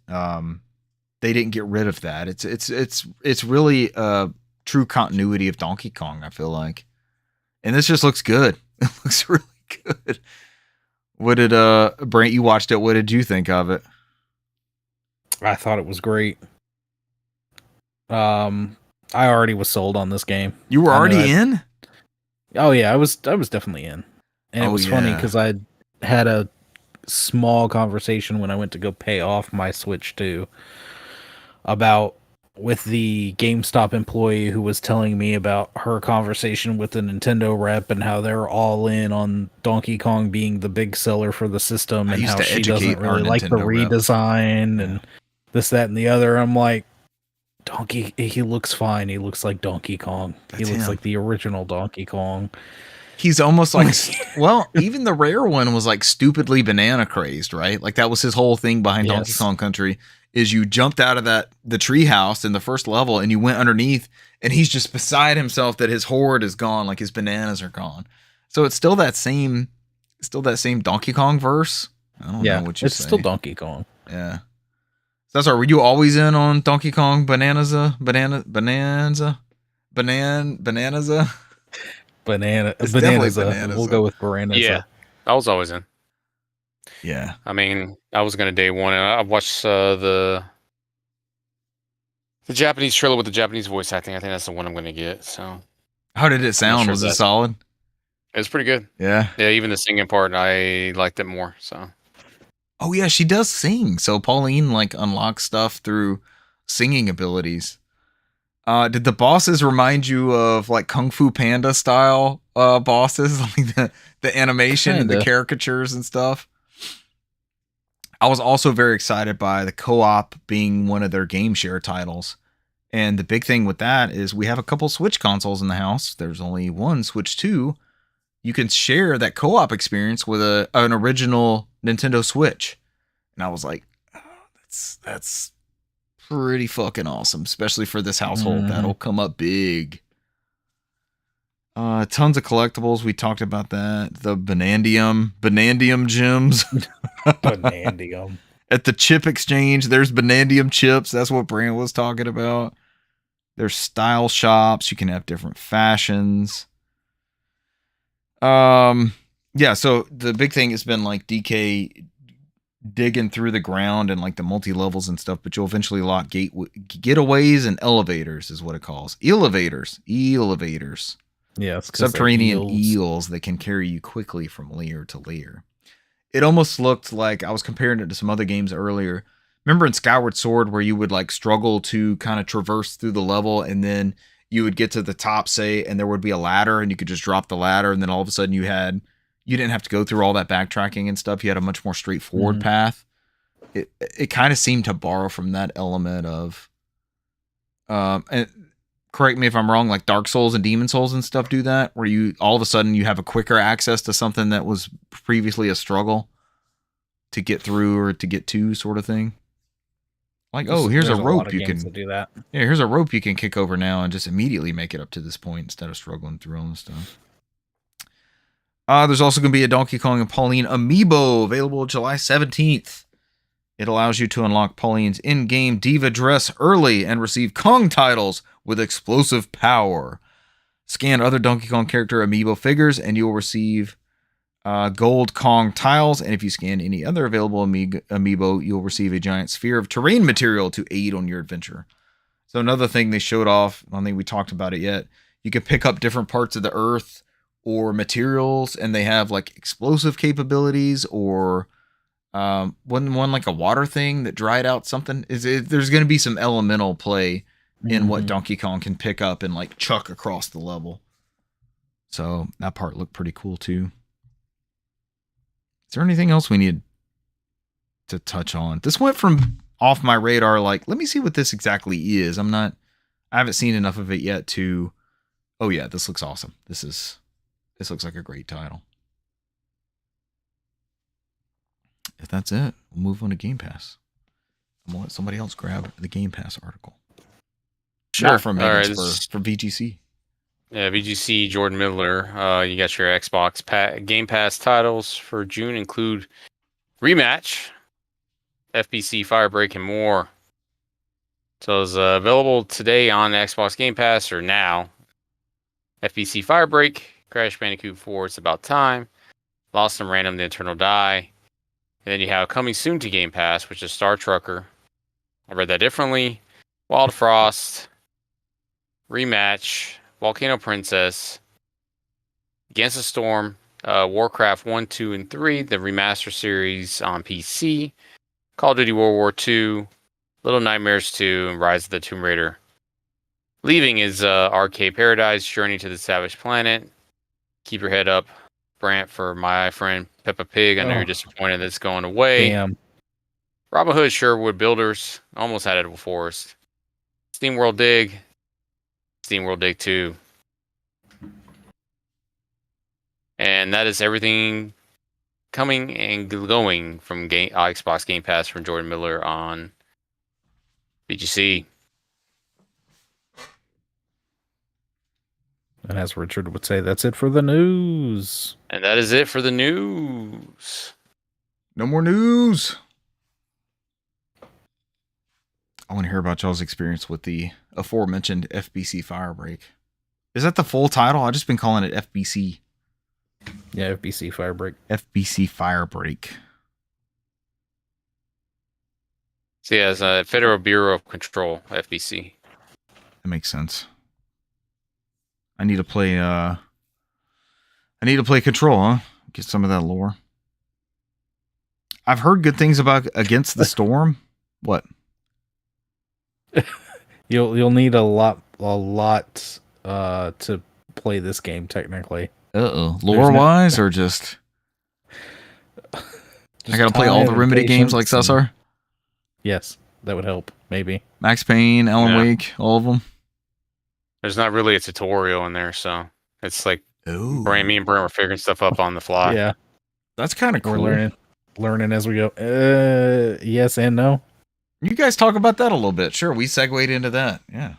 they didn't get rid of that. It's really a true continuity of Donkey Kong, I feel like. And this just looks good. It looks really good. What did Brant, you watched it, what did you think of it? I thought it was great. I already was sold on this game. You were already in? Oh yeah, I was definitely in. And it was funny because I had a small conversation when I went to go pay off my Switch 2 with the GameStop employee who was telling me about her conversation with the Nintendo rep and how they're all in on Donkey Kong being the big seller for the system and how she doesn't really like the redesign and this, that, and the other. I'm like, he looks fine. He looks like Donkey Kong. He looks like the original Donkey Kong. He's almost like, well, even the rare one was like stupidly banana crazed, right? Like that was his whole thing behind Donkey Kong Country, is you jumped out of the tree house in the first level and you went underneath and he's just beside himself that his hoard is gone, like his bananas are gone. So it's still that same Donkey Kong verse. I don't know what you say. It's still Donkey Kong. Yeah. So that's right. Were you always in on Donkey Kong Bonanza? Banana? We'll go with Bonanza. Yeah, I was always in. Yeah. I mean, I was gonna day one, and I watched the Japanese trailer with the Japanese voice acting. I think that's the one I'm gonna get. So, how did it sound? Was it solid? It was pretty good. Yeah. Yeah, even the singing part, I liked it more. So. Oh yeah, she does sing. So Pauline like unlocks stuff through singing abilities. Did the bosses remind you of like Kung Fu Panda style bosses, like the animation and the caricatures and stuff? I was also very excited by the co-op being one of their game share titles. And the big thing with that is we have a couple Switch consoles in the house. There's only one Switch 2. You can share that co-op experience with an original Nintendo Switch. And I was like, oh, that's pretty fucking awesome, especially for this household. That'll come up big. Tons of collectibles. We talked about that. The Banandium gems. Banandium. At the chip exchange, there's Banandium chips. That's what Brand was talking about. There's style shops. You can have different fashions. Yeah, so the big thing has been like DK digging through the ground and like the multi-levels and stuff, but you'll eventually lock getaways and elevators is what it calls. Elevators. Yeah, subterranean eels that can carry you quickly from layer to layer. It almost looked like, I was comparing it to some other games earlier. Remember in Skyward Sword where you would like struggle to kind of traverse through the level and then you would get to the top, say, and there would be a ladder and you could just drop the ladder and then all of a sudden you didn't have to go through all that backtracking and stuff. You had a much more straightforward path. It kind of seemed to borrow from that element of, and correct me if I'm wrong, like Dark Souls and Demon Souls and stuff do that, where you all of a sudden you have a quicker access to something that was previously a struggle to get through or to get to, sort of thing. Like, here's a rope you can do that. Yeah, here's a rope you can kick over now and just immediately make it up to this point instead of struggling through all this stuff. There's also going to be a Donkey Kong and Pauline amiibo available July 17th. It allows you to unlock Pauline's in-game diva dress early and receive Kong titles with explosive power. Scan other Donkey Kong character amiibo figures and you'll receive gold Kong tiles. And if you scan any other available amiibo, you'll receive a giant sphere of terrain material to aid on your adventure. So another thing they showed off, I don't think we talked about it yet, you can pick up different parts of the earth or materials, and they have like explosive capabilities or one like a water thing that dried out something. There's going to be some elemental play in what Donkey Kong can pick up and like chuck across the level. So that part looked pretty cool too. Is there anything else we need to touch on? This went from off my radar, like, let me see what this exactly is. I haven't seen enough of it yet to, oh yeah, this looks awesome. This looks like a great title. If that's it, we'll move on to Game Pass. I'm gonna let somebody else grab the Game Pass article. Sure. From for VGC. Yeah, VGC, Jordan Miller. You got your Xbox Game Pass titles for June include Rematch, FBC Firebreak, and more. So it's available today on Xbox Game Pass or now. FBC Firebreak, Crash Bandicoot 4, It's About Time, Lost and Random, The Eternal Die. And then you have coming soon to Game Pass, which is Star Trucker. I read that differently. Wild Frost, Rematch, Volcano Princess, Against the Storm, Warcraft 1, 2, and 3, the remaster series on PC, Call of Duty World War 2, Little Nightmares 2, and Rise of the Tomb Raider. Leaving is Arcade Paradise, Journey to the Savage Planet. Keep your head up, Brant, for my friend Peppa Pig. I know you're disappointed that it's going away. Damn. Robin Hood, Sherwood Builders, almost had Edible Forest. SteamWorld Dig, SteamWorld Dig 2. And that is everything coming and going from Xbox Game Pass from Jordan Miller on BGC. And as Richard would say, that's it for the news. And that is it for the news. No more news. I want to hear about y'all's experience with the aforementioned FBC Firebreak. Is that the full title? I've just been calling it FBC. Yeah, FBC Firebreak. FBC Firebreak. So yeah, it's a Federal Bureau of Control, FBC. That makes sense. I need to play Control, huh? Get some of that lore. I've heard good things about Against the Storm. What? You'll need a lot to play this game technically. Lore wise or just I gotta play all the Remedy games like Cesar? Yes, that would help, maybe. Max Payne, Alan Wake, all of them. There's not really a tutorial in there, so it's like me and Brent were figuring stuff up on the fly. Yeah. That's kind of cool. We're learning as we go. Yes and no. You guys talk about that a little bit. Sure, we segued into that. Yeah.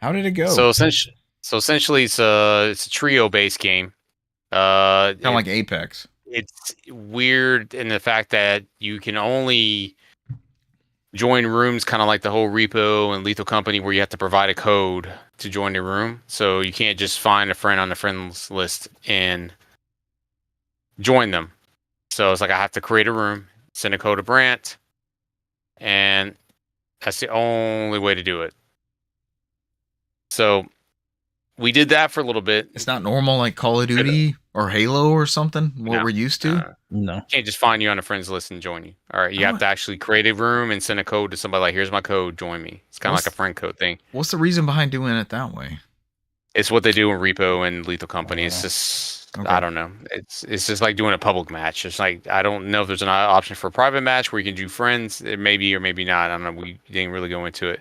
How did it go? So essentially, it's a trio-based game. Kind of like Apex. It's weird in the fact that you can only join rooms, kind of like the whole Repo and Lethal Company, where you have to provide a code to join a room. So you can't just find a friend on the friends list and join them. So it's like I have to create a room, send a code to Brant, and that's the only way to do it. So we did that for a little bit. It's not normal like Call of Duty or Halo or something, what we're used to? No. You can't just find you on a friends list and join you. All right, you have to actually create a room and send a code to somebody like, here's my code, join me. It's kind of like a friend code thing. What's the reason behind doing it that way? It's what they do in Repo and Lethal Company. It's just, I don't know. It's just like doing a public match. It's like, I don't know if there's an option for a private match where you can do friends. It may be or maybe not. I don't know. We didn't really go into it.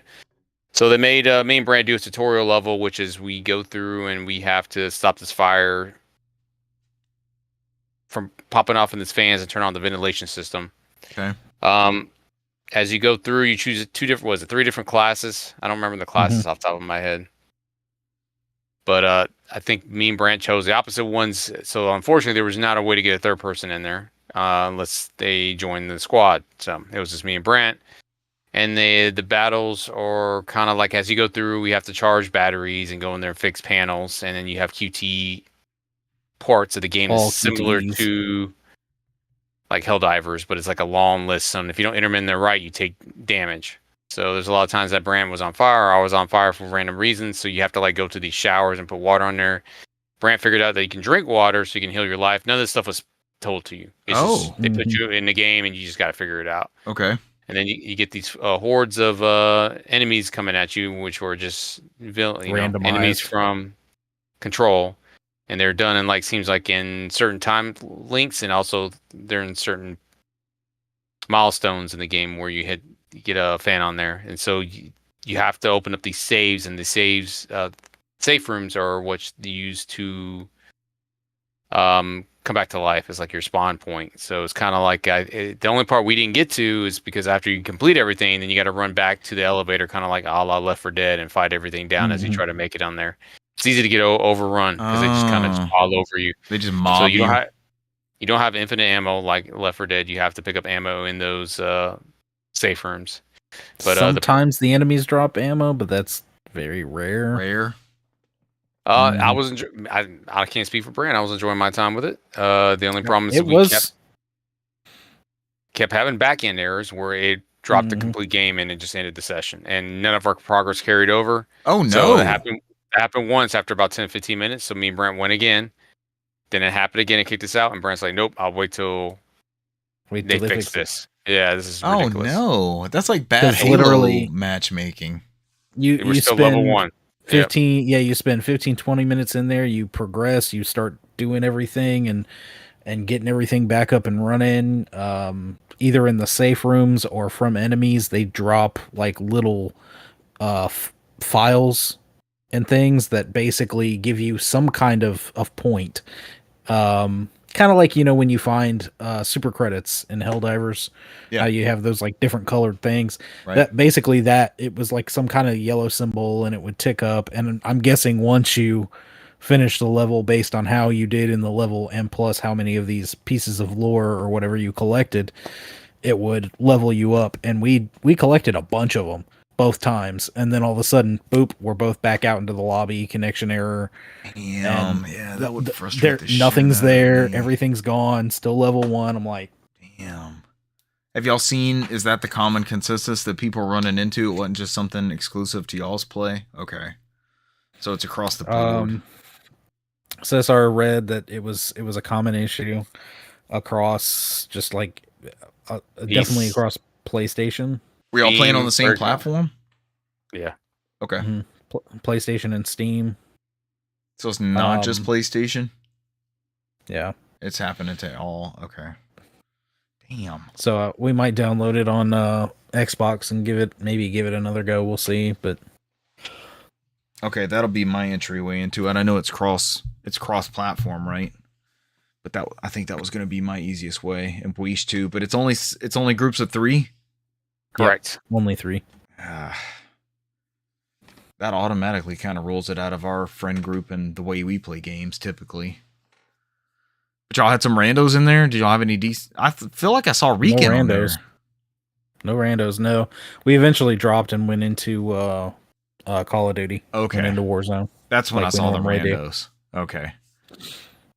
So they made me and Brad do a tutorial level, which is we go through and we have to stop this fire from popping off in this fans and turn on the ventilation system. Okay. As you go through, you choose three different classes. I don't remember the classes off the top of my head. But I think me and Brant chose the opposite ones. So unfortunately, there was not a way to get a third person in there unless they joined the squad. So it was just me and Brant. And the battles are kind of like as you go through, we have to charge batteries and go in there and fix panels. And then you have QT parts of the game that's similar to like Helldivers, but it's like a long list. And if you don't enter them in there right, you take damage. So there's a lot of times that Brant was on fire. I was on fire for random reasons. So you have to like go to these showers and put water on there. Brant figured out that you can drink water so you can heal your life. None of this stuff was told to you. It's just, they put you in the game and you just got to figure it out. Okay. And then you get these hordes of enemies coming at you, which were just enemies from Control. And they're done in like seems like in certain time links, and also they're in certain milestones in the game where you get a fan on there, and so you have to open up these saves, and the safe rooms are what you use to come back to life as like your spawn point. So it's kind of like the only part we didn't get to is because after you complete everything, then you got to run back to the elevator, kind of like a la Left 4 Dead, and fight everything down as you try to make it on there. It's easy to get overrun because they just kind of all over you. They just mob so you don't have infinite ammo like Left 4 Dead. You have to pick up ammo in those safe rooms. But sometimes the enemies drop ammo, but that's very rare. Rare. I was I can't speak for Brand. I was enjoying my time with it. The only problem is kept having back end errors where it dropped the complete game and it just ended the session, and none of our progress carried over. Oh no! So it happened once after about 10-15 minutes. So me and Brent went again. Then it happened again and kicked us out. And Brent's like, "Nope, I'll wait till they fix this." Yeah, this is ridiculous. Oh no, that's like bad Halo literally matchmaking. You still level 1. 15 you spend 15-20 minutes in there, you progress, you start doing everything and getting everything back up and running, either in the safe rooms or from enemies. They drop like little files and things that basically give you some kind of point, kind of like, when you find super credits in Helldivers, you have those like different colored things. Right. That it was like some kind of yellow symbol, and it would tick up. And I'm guessing once you finish the level, based on how you did in the level and plus how many of these pieces of lore or whatever you collected, it would level you up. And we collected a bunch of them both times, and then all of a sudden, boop, we're both back out into the lobby. Connection error. Damn, that would frustrate the shit. Nothing's there. Everything's gone. Still level 1. I'm like, damn. Have y'all seen? Is that the common consensus that people are running into? It wasn't just something exclusive to y'all's play. Okay, so it's across the board. Cesar read that it was a common issue across, just like definitely across PlayStation. We all playing on the same platform? Yeah. Okay. Mm-hmm. PlayStation and Steam. So it's not just PlayStation? Yeah. It's happening to all. Okay. Damn. So we might download it on Xbox and give it another go. We'll see. But okay, that'll be my entryway into it. I know it's cross platform, right? But I think that was going to be my easiest way. And Wish too. But it's only groups of 3. Correct. Yep, only 3. That automatically kind of rolls it out of our friend group and the way we play games typically. But y'all had some randos in there? Did y'all have any decent? I feel like I saw Rican on there. No randos, no. We eventually dropped and went into Call of Duty. Okay. Went into Warzone. That's when I saw the randos. Okay.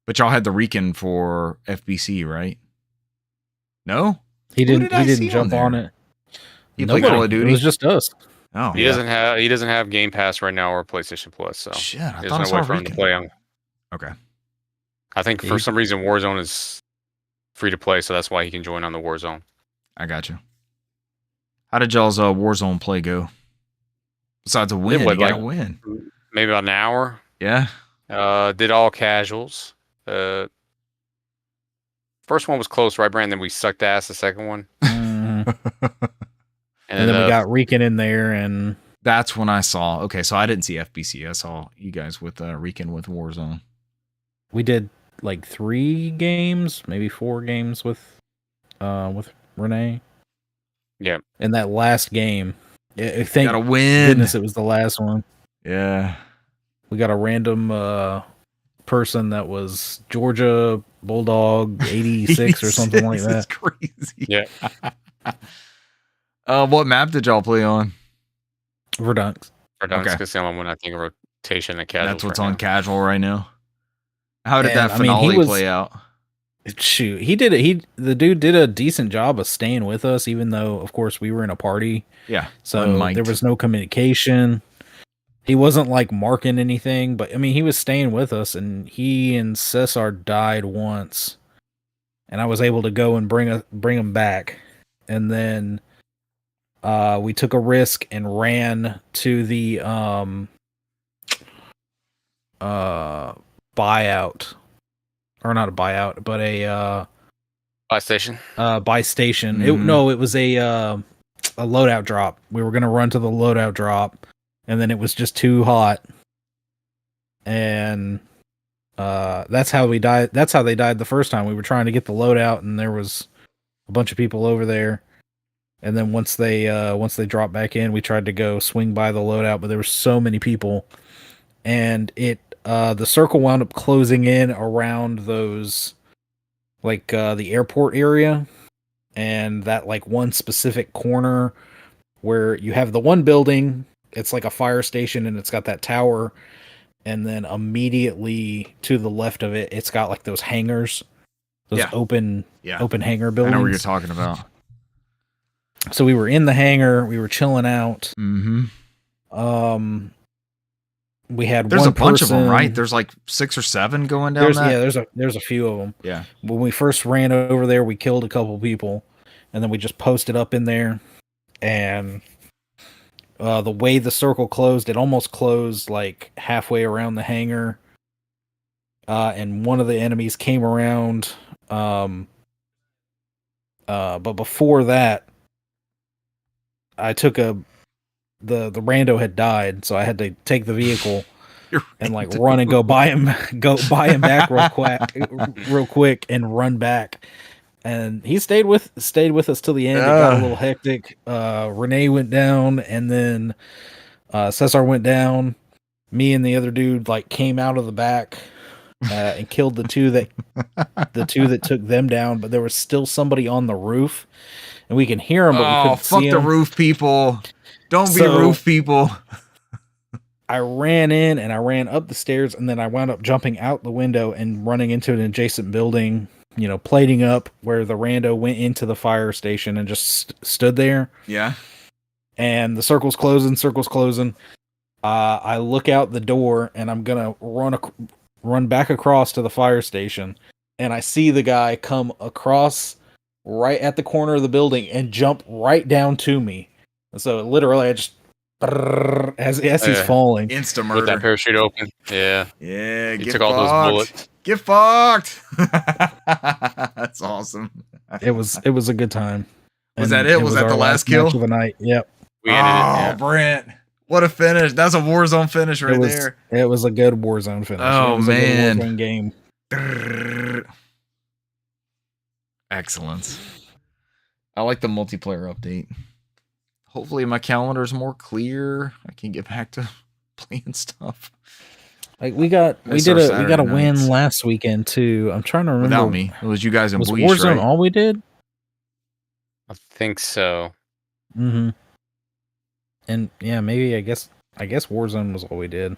But y'all had the Rican for FBC, right? No? He didn't jump on it. He played Call of Duty? It was just us. Oh, he doesn't have Game Pass right now or PlayStation Plus, so shit, I there's thought no I saw way for him to play on. Okay. I think for some reason Warzone is free to play, so that's why he can join on the Warzone. I got you. How did y'all's Warzone play go? Besides a win, you gotta win. Maybe about an hour. Yeah. Did all casuals. First one was close, right, Brandon? Then we sucked ass the second one. And then we got Rican in there, and that's when I saw. Okay, so I didn't see FBC. I saw you guys with Rican with Warzone. We did like 3 games, maybe 4 games with Renee. Yeah. In that last game, thank gotta win. goodness it was the last one. Yeah. We got a random person that was Georgia Bulldog 86 or something like that. That's crazy. Yeah. What map did y'all play on? Verdunks. Because the only one I think of rotation and casual. That's what's on casual right now. How did that finale play out? Shoot, the dude did a decent job of staying with us, even though, of course, we were in a party. Yeah. So there was no communication. He wasn't like marking anything, but I mean, he was staying with us, and he and Cesar died once, and I was able to go and bring him back, and then we took a risk and ran to the buyout, or not a buyout, but a buy station. Buy station. Mm-hmm. It was a loadout drop. We were gonna run to the loadout drop, and then it was just too hot, and that's how we died. That's how they died the first time. We were trying to get the loadout, and there was a bunch of people over there. And then once they dropped back in, we tried to go swing by the loadout, but there were so many people, and the circle wound up closing in around those, like the airport area, and that like one specific corner where you have the one building, it's like a fire station and it's got that tower, and then immediately to the left of it, it's got like those hangars, those open hangar buildings. I know what you're talking about. So we were in the hangar, we were chilling out. Mm-hmm. We had there's one a bunch person, of them, right? There's like 6 or 7 going down that. Yeah, there's a few of them. Yeah. When we first ran over there, we killed a couple people, and then we just posted up in there. And the way the circle closed, it almost closed like halfway around the hangar. And one of the enemies came around. But before that, I took the rando had died, so I had to take the vehicle and like run and go buy him back real quick and run back. And he stayed with us till the end. It got a little hectic. Renee went down, and then Cesar went down. Me and the other dude like came out of the back and killed the two that took them down. But there was still somebody on the roof, and we can hear them, but we couldn't see them. Fuck the roof people! Don't be roof people. I ran in and I ran up the stairs, and then I wound up jumping out the window and running into an adjacent building. You know, plating up where the rando went into the fire station and just stood there. Yeah. And the circle's closing. I look out the door and I'm gonna run back across to the fire station, and I see the guy come across right at the corner of the building and jump right down to me. So literally, I just as he's falling, insta murder with that parachute open. Yeah. Yeah. He took all those bullets. Get fucked. That's awesome. It was a good time. Was that it? Was that the last kill of the night? Yep. We ended it, yeah. Brent, what a finish! That's a Warzone finish right there. It was a good Warzone finish. Oh, it was man, a good Warzone game. Excellent. I like the multiplayer update. Hopefully, my calendar is more clear. I can get back to playing stuff. Like we got a win last weekend too. I'm trying to remember. Without me, it was you guys in Bleach, Warzone right? All we did. I think so. Mm-hmm. And yeah, maybe I guess Warzone was all we did.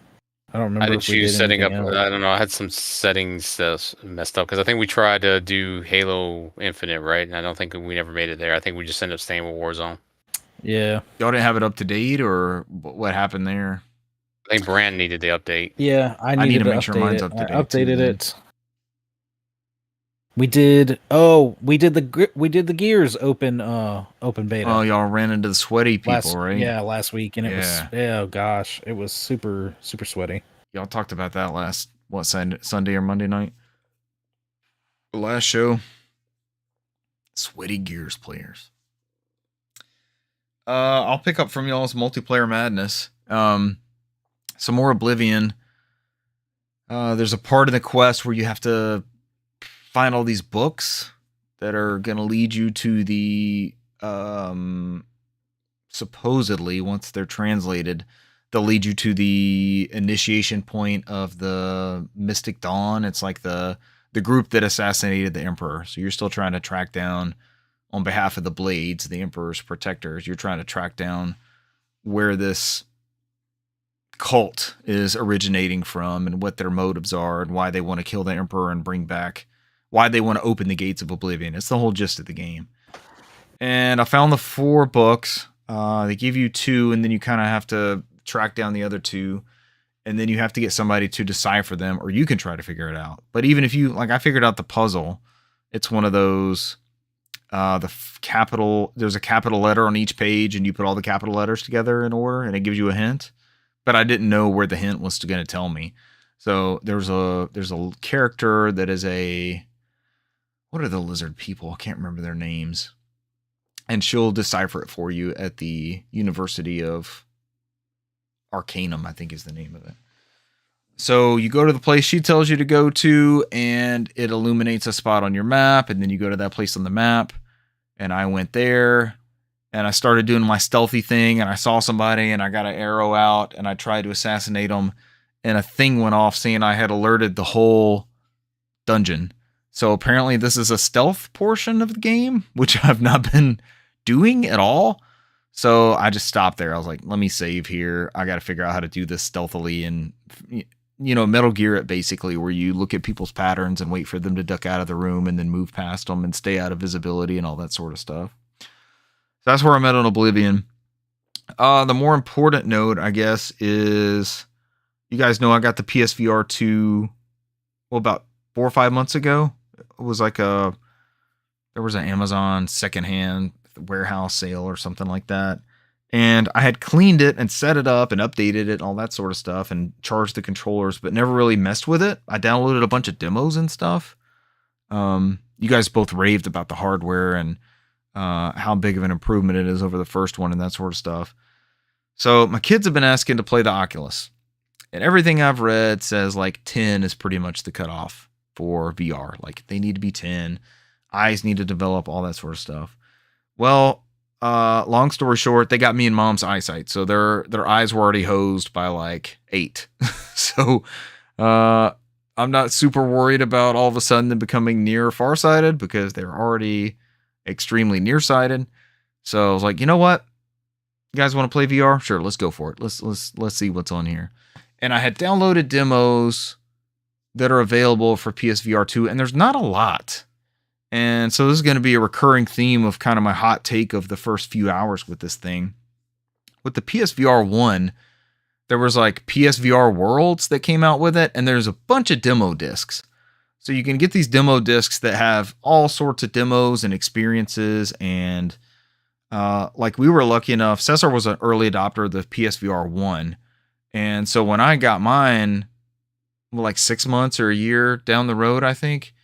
I don't remember. I did choose setting up. Else. I don't know. I had some settings messed up because I think we tried to do Halo Infinite, right? And I don't think we never made it there. I think we just ended up staying with Warzone. Yeah. Y'all didn't have it up to date, or what happened there? I think Brand needed the update. Yeah, I need to make sure mine's up to date. I updated it. We did. Oh, we did the Gears open beta. Oh, y'all ran into the sweaty people, right? Yeah, last week, and it was. Oh gosh, it was super sweaty. Y'all talked about that last Sunday or Monday night. The last show. Sweaty Gears players. I'll pick up from y'all's multiplayer madness. Some more Oblivion. There's a part of the quest where you have to find all these books that are going to lead you to the supposedly, once they're translated, they'll lead you to the initiation point of the Mystic Dawn. It's like the group that assassinated the Emperor. So you're still trying to track down, on behalf of the Blades, the Emperor's protectors, you're trying to track down where this cult is originating from and what their motives are and why they want to kill the Emperor and bring back, why they want to open the gates of Oblivion. It's the whole gist of the game. And I found the 4 books. They give you 2, and then you kind of have to track down the other 2, and then you have to get somebody to decipher them, or you can try to figure it out. But even if you, like, I figured out the puzzle. It's one of those, there's a capital letter on each page, and you put all the capital letters together in order, and it gives you a hint. But I didn't know where the hint was going to tell me. So there's a character that is what are the lizard people? I can't remember their names. And she'll decipher it for you at the University of Arcanum, I think is the name of it. So you go to the place she tells you to go to, and it illuminates a spot on your map, and then you go to that place on the map. And I went there, and I started doing my stealthy thing, and I saw somebody, and I got an arrow out, and I tried to assassinate them, and a thing went off saying I had alerted the whole dungeon. So apparently this is a stealth portion of the game, which I've not been doing at all. So I just stopped there. I was like, let me save here. I got to figure out how to do this stealthily and, Metal Gear it basically, where you look at people's patterns and wait for them to duck out of the room and then move past them and stay out of visibility and all that sort of stuff. So that's where I'm at on Oblivion. The more important note, I guess, is you guys know I got the PSVR 2, about 4 or 5 months ago. It was like there was an Amazon secondhand warehouse sale or something like that. And I had cleaned it and set it up and updated it and all that sort of stuff and charged the controllers, but never really messed with it. I downloaded a bunch of demos and stuff. You guys both raved about the hardware and how big of an improvement it is over the first one and that sort of stuff. So my kids have been asking to play the Oculus. And everything I've read says like 10 is pretty much the cutoff for VR. Like they need to be 10. Eyes need to develop, all that sort of stuff. Well, long story short, they got me and mom's eyesight. So their eyes were already hosed by like 8. So I'm not super worried about all of a sudden them becoming near farsighted because they're already extremely nearsighted. So I was like, you know what? You guys want to play VR? Sure, let's go for it. Let's see what's on here. And I had downloaded demos that are available for PSVR 2, and there's not a lot. And so this is going to be a recurring theme of kind of my hot take of the first few hours with this thing. With the PSVR 1, there was like PSVR Worlds that came out with it, and there's a bunch of demo discs. So you can get these demo discs that have all sorts of demos and experiences, and like we were lucky enough, Cesar was an early adopter of the PSVR 1. And so when I got mine, like 6 months or a year down the road, I think,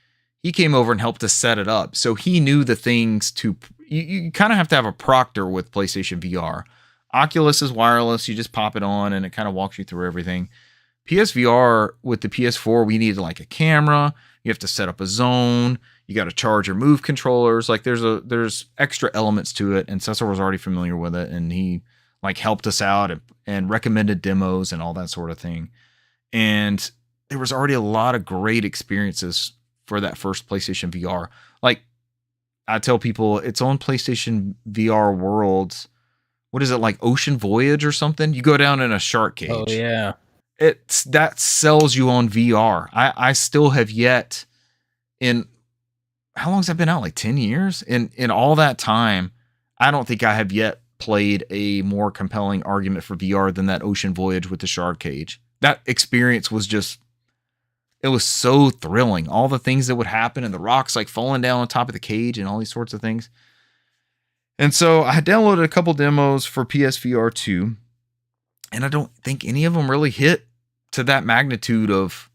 he came over and helped us set it up. So he knew the things to, you kind of have to have a proctor with PlayStation VR. Oculus is wireless. You just pop it on and it kind of walks you through everything. PSVR with the PS4, we needed like a camera. You have to set up a zone. You got to charge your Move controllers. Like there's extra elements to it. And Cesar was already familiar with it. And he like helped us out and recommended demos and all that sort of thing. And there was already a lot of great experiences for that first PlayStation VR. Like I tell people it's on PlayStation VR Worlds. What is it, like Ocean Voyage or something? You go down in a shark cage. Oh yeah. That sells you on VR. I still have yet how long has that been out? Like 10 years? In all that time, I don't think I have yet played a more compelling argument for VR than that Ocean Voyage with the shark cage. That experience was just, it was so thrilling. All the things that would happen and the rocks like falling down on top of the cage and all these sorts of things. And so I downloaded a couple demos for PSVR 2, and I don't think any of them really hit to that magnitude of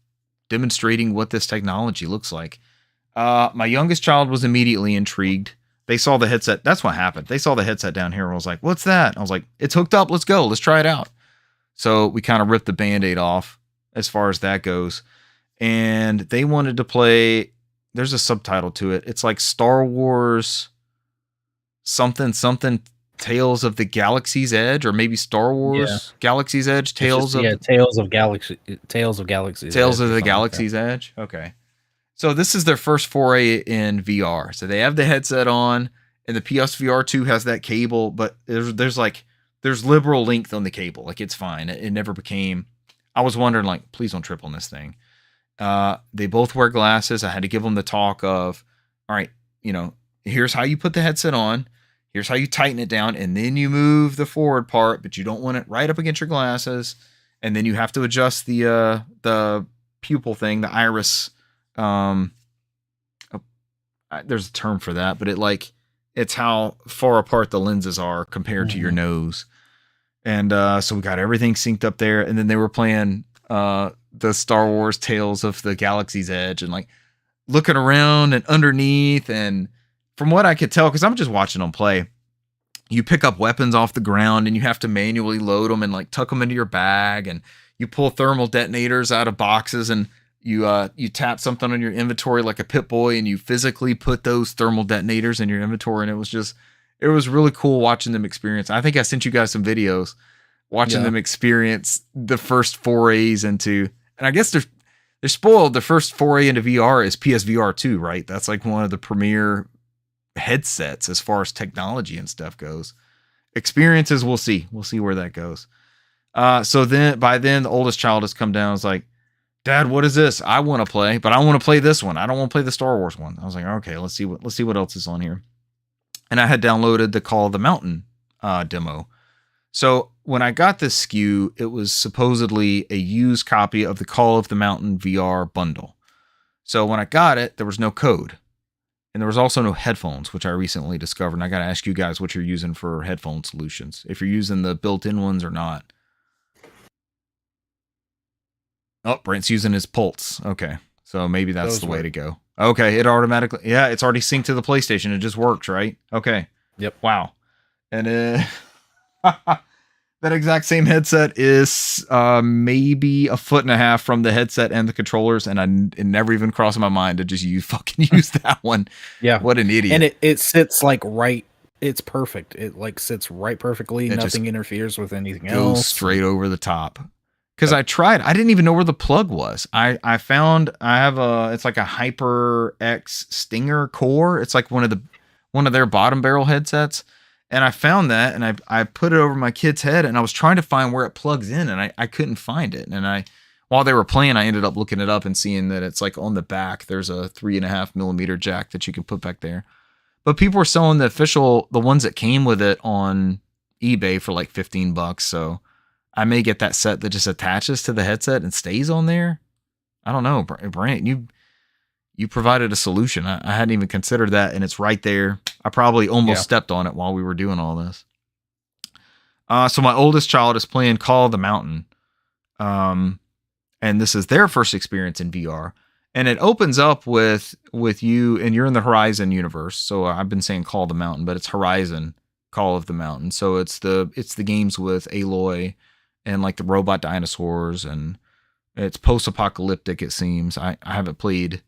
demonstrating what this technology looks like. My youngest child was immediately intrigued. They saw the headset. That's what happened. They saw the headset down here and was like, what's that? I was like, it's hooked up. Let's go. Let's try it out. So we kind of ripped the Band-Aid off as far as that goes. And they wanted to play, there's a subtitle to it. It's like Star Wars something Tales of the Galaxy's Edge, or maybe Star Wars Galaxy's Edge, Tales of the Galaxy's Edge. Okay. So this is their first foray in VR. So they have the headset on, and the PSVR 2 has that cable, but there's liberal length on the cable. Like it's fine. It never became, I was wondering like, please don't trip on this thing. They both wear glasses. I had to give them the talk of, all right, here's how you put the headset on. Here's how you tighten it down, and then you move the forward part, but you don't want it right up against your glasses. And then you have to adjust the pupil thing, the iris. There's a term for that, but it's how far apart the lenses are compared to your nose. And so we got everything synced up there, and then they were playing the Star Wars Tales of the Galaxy's Edge and like looking around and underneath. And from what I could tell, because I'm just watching them play, you pick up weapons off the ground and you have to manually load them and like tuck them into your bag, and you pull thermal detonators out of boxes, and you tap something on your inventory like a Pip-Boy, and you physically put those thermal detonators in your inventory. And it was really cool watching them experience. I think I sent you guys some videos watching them experience the first forays into, and I guess they're spoiled. The first foray into VR is PSVR 2, right? That's like one of the premier headsets as far as technology and stuff goes. experiences, we'll see. We'll see where that goes. So then by then the oldest child has come down. It's like, Dad, what is this? I want to play, but I want to play this one. I don't want to play the Star Wars one. I was like, okay, let's see what else is on here. And I had downloaded the Call of the Mountain demo. So when I got this SKU, it was supposedly a used copy of the Call of the Mountain VR bundle. So when I got it, there was no code. And there was also no headphones, which I recently discovered. And I got to ask you guys what you're using for headphone solutions, if you're using the built-in ones or not. Oh, Brent's using his Pulse. Okay. So maybe that's the way to go. Okay. It automatically, it's already synced to the PlayStation. It just works, right? Okay. Yep. Wow. And that exact same headset is maybe a foot and a half from the headset and the controllers, and it never even crossed my mind to just use that one. Yeah. What an idiot. And it sits like right. It's perfect. It like sits right perfectly. Nothing interferes with anything else. Goes straight over the top. Because I tried. I didn't even know where the plug was. I have it's like a HyperX Stinger Core. It's like one of their bottom barrel headsets. And I found that, and I put it over my kid's head, and I was trying to find where it plugs in, and I couldn't find it. And while they were playing, I ended up looking it up and seeing that it's like on the back, there's a 3.5 millimeter jack that you can put back there. But people were selling the ones that came with it on eBay for like $15. So I may get that set that just attaches to the headset and stays on there. I don't know, Brant, you provided a solution. I hadn't even considered that, and it's right there. I probably almost stepped on it while we were doing all this. So my oldest child is playing Call of the Mountain. And this is their first experience in VR. And it opens up with you, and you're in the Horizon universe. So I've been saying Call of the Mountain, but it's Horizon Call of the Mountain. So it's the games with Aloy and like the robot dinosaurs, and it's post-apocalyptic, it seems. I haven't played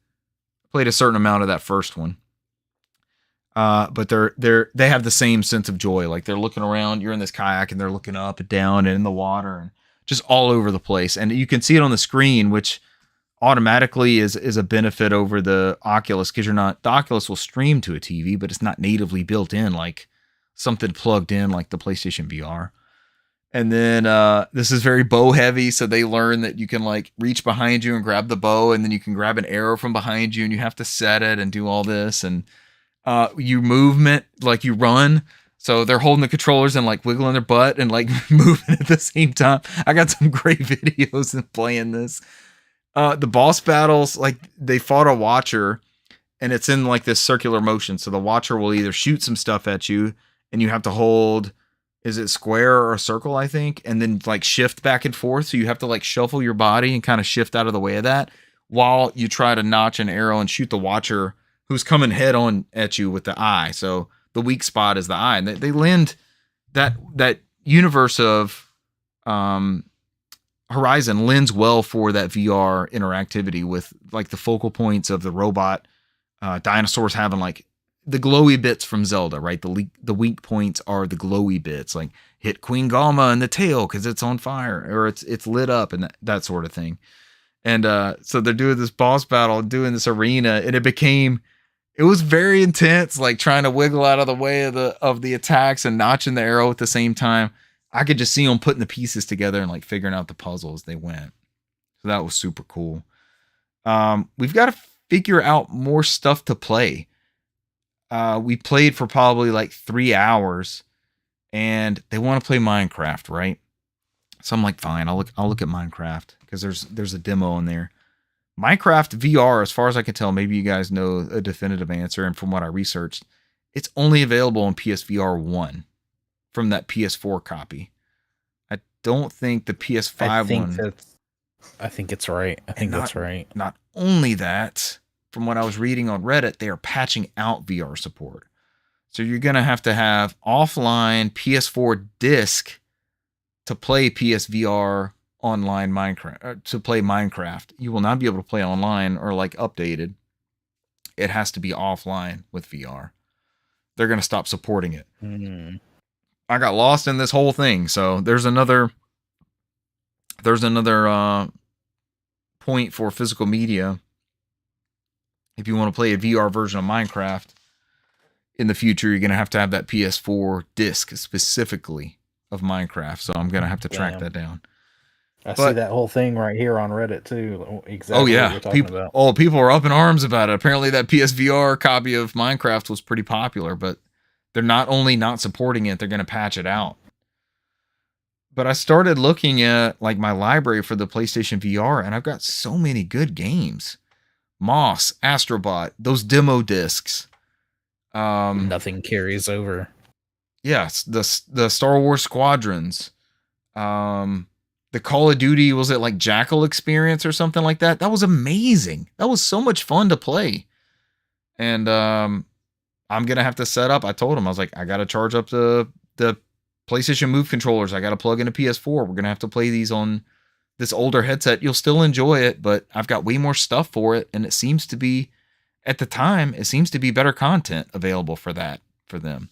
a certain amount of that first one. But they have the same sense of joy. Like they're looking around, you're in this kayak, and they're looking up and down and in the water and just all over the place. And you can see it on the screen, which automatically is a benefit over the Oculus, because the Oculus will stream to a TV, but it's not natively built in like something plugged in like the PlayStation VR. And then this is very bow heavy, so they learn that you can like reach behind you and grab the bow, and then you can grab an arrow from behind you, and you have to set it and do all this. And you movement, like you run, so they're holding the controllers and like wiggling their butt and like moving at the same time. I got some great videos in playing this. The boss battles, like they fought a Watcher, and it's in like this circular motion. So the Watcher will either shoot some stuff at you, and you have to hold, is it square or circle, I think, and then like shift back and forth. So you have to like shuffle your body and kind of shift out of the way of that while you try to notch an arrow and shoot the Watcher who's coming head on at you with the eye. So the weak spot is the eye. And they lend that universe of Horizon lends well for that VR interactivity with like the focal points of the robot dinosaurs having like the glowy bits from Zelda, right? The weak points are the glowy bits, like hit Queen Galma in the tail because it's on fire or it's lit up and that sort of thing. And so they're doing this boss battle, doing this arena, and it was very intense, like trying to wiggle out of the way of the attacks and notching the arrow at the same time. I could just see them putting the pieces together and like figuring out the puzzle as they went. So that was super cool. We've got to figure out more stuff to play. We played for probably like 3 hours, and they want to play Minecraft, right? So I'm like, fine, I'll look at Minecraft because there's a demo in there. Minecraft VR, as far as I can tell, maybe you guys know a definitive answer, and from what I researched, it's only available on PSVR 1 from that PS4 copy. I don't think the PS5 one. I think it's right. I think that's right. Not only that, from what I was reading on Reddit, they are patching out VR support. So you're going to have offline PS4 disc to play PSVR online Minecraft, to play Minecraft. You will not be able to play online or like updated. It has to be offline with VR. They're going to stop supporting it. I got lost in this whole thing. So there's another point for physical media. If you want to play a VR version of Minecraft, in the future, you're going to have that PS4 disc specifically of Minecraft. So I'm going to have to track that down. I see that whole thing right here on Reddit too. Exactly. Oh yeah, what you're talking about. People are up in arms about it. Apparently that PSVR copy of Minecraft was pretty popular, but they're not only not supporting it, they're going to patch it out. But I started looking at like my library for the PlayStation VR, and I've got so many good games. Moss, Astrobot, those demo discs. Nothing carries over. Yes, the Star Wars Squadrons. The Call of Duty, was it like Jackal Experience or something like that? That was amazing. That was so much fun to play. And I'm going to have to set up. I told him, I was like, I got to charge up the PlayStation Move controllers. I got to plug in a PS4. We're going to have to play these on this older headset. You'll still enjoy it, but I've got way more stuff for it. And it seems to be, at the time, it seems to be better content available for them.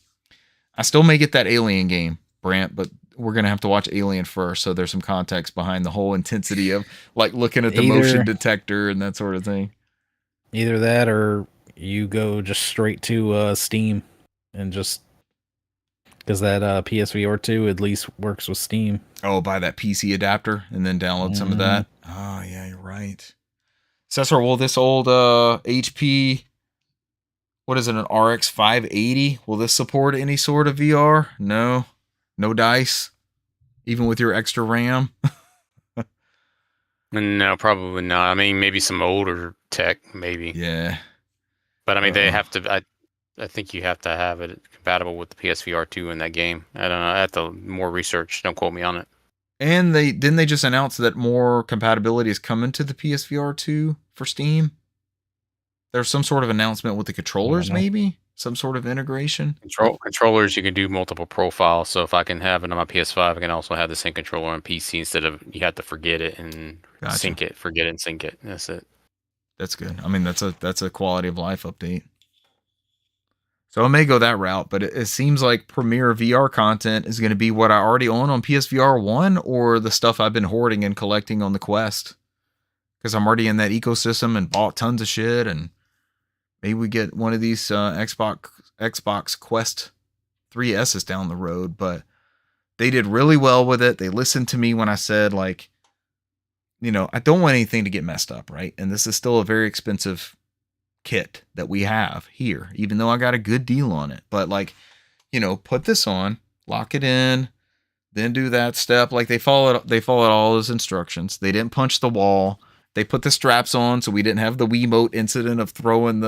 I still may get that Alien game, Brant, but we're going to have to watch Alien first, so there's some context behind the whole intensity of like looking at the motion detector and that sort of thing. Either that or you go just straight to Steam and just because that PSVR 2 at least works with Steam. Oh, buy that PC adapter and then download some of that. Oh, yeah, you're right. Cesar, will this old HP, what is it, an RX 580? Will this support any sort of VR? No. No dice, even with your extra RAM? No, probably not. I mean, maybe some older tech, maybe. Yeah. But I mean, they have to. I think you have to have it compatible with the PSVR 2 in that game. I don't know. I have to more research. Don't quote me on it. And they just announce that more compatibility is coming to the PSVR 2 for Steam? There's some sort of announcement with the controllers, maybe? Some sort of integration? Controllers, you can do multiple profiles. So if I can have it on my PS5, I can also have the same controller on PC instead of you have to forget it and sync it. Forget it and sync it. That's it. That's good. I mean, that's a quality of life update. So I may go that route, but it seems like Premiere VR content is going to be what I already own on PSVR 1 or the stuff I've been hoarding and collecting on the Quest. Because I'm already in that ecosystem and bought tons of shit, and maybe we get one of these Xbox Quest 3S's down the road, but they did really well with it. They listened to me when I said, like, you know, I don't want anything to get messed up, right? And this is still a very expensive kit that we have here, even though I got a good deal on it. But, like, you know, put this on, lock it in, then do that step. Like, they followed all those instructions. They didn't punch the wall. They put the straps on so we didn't have the Wiimote incident of throwing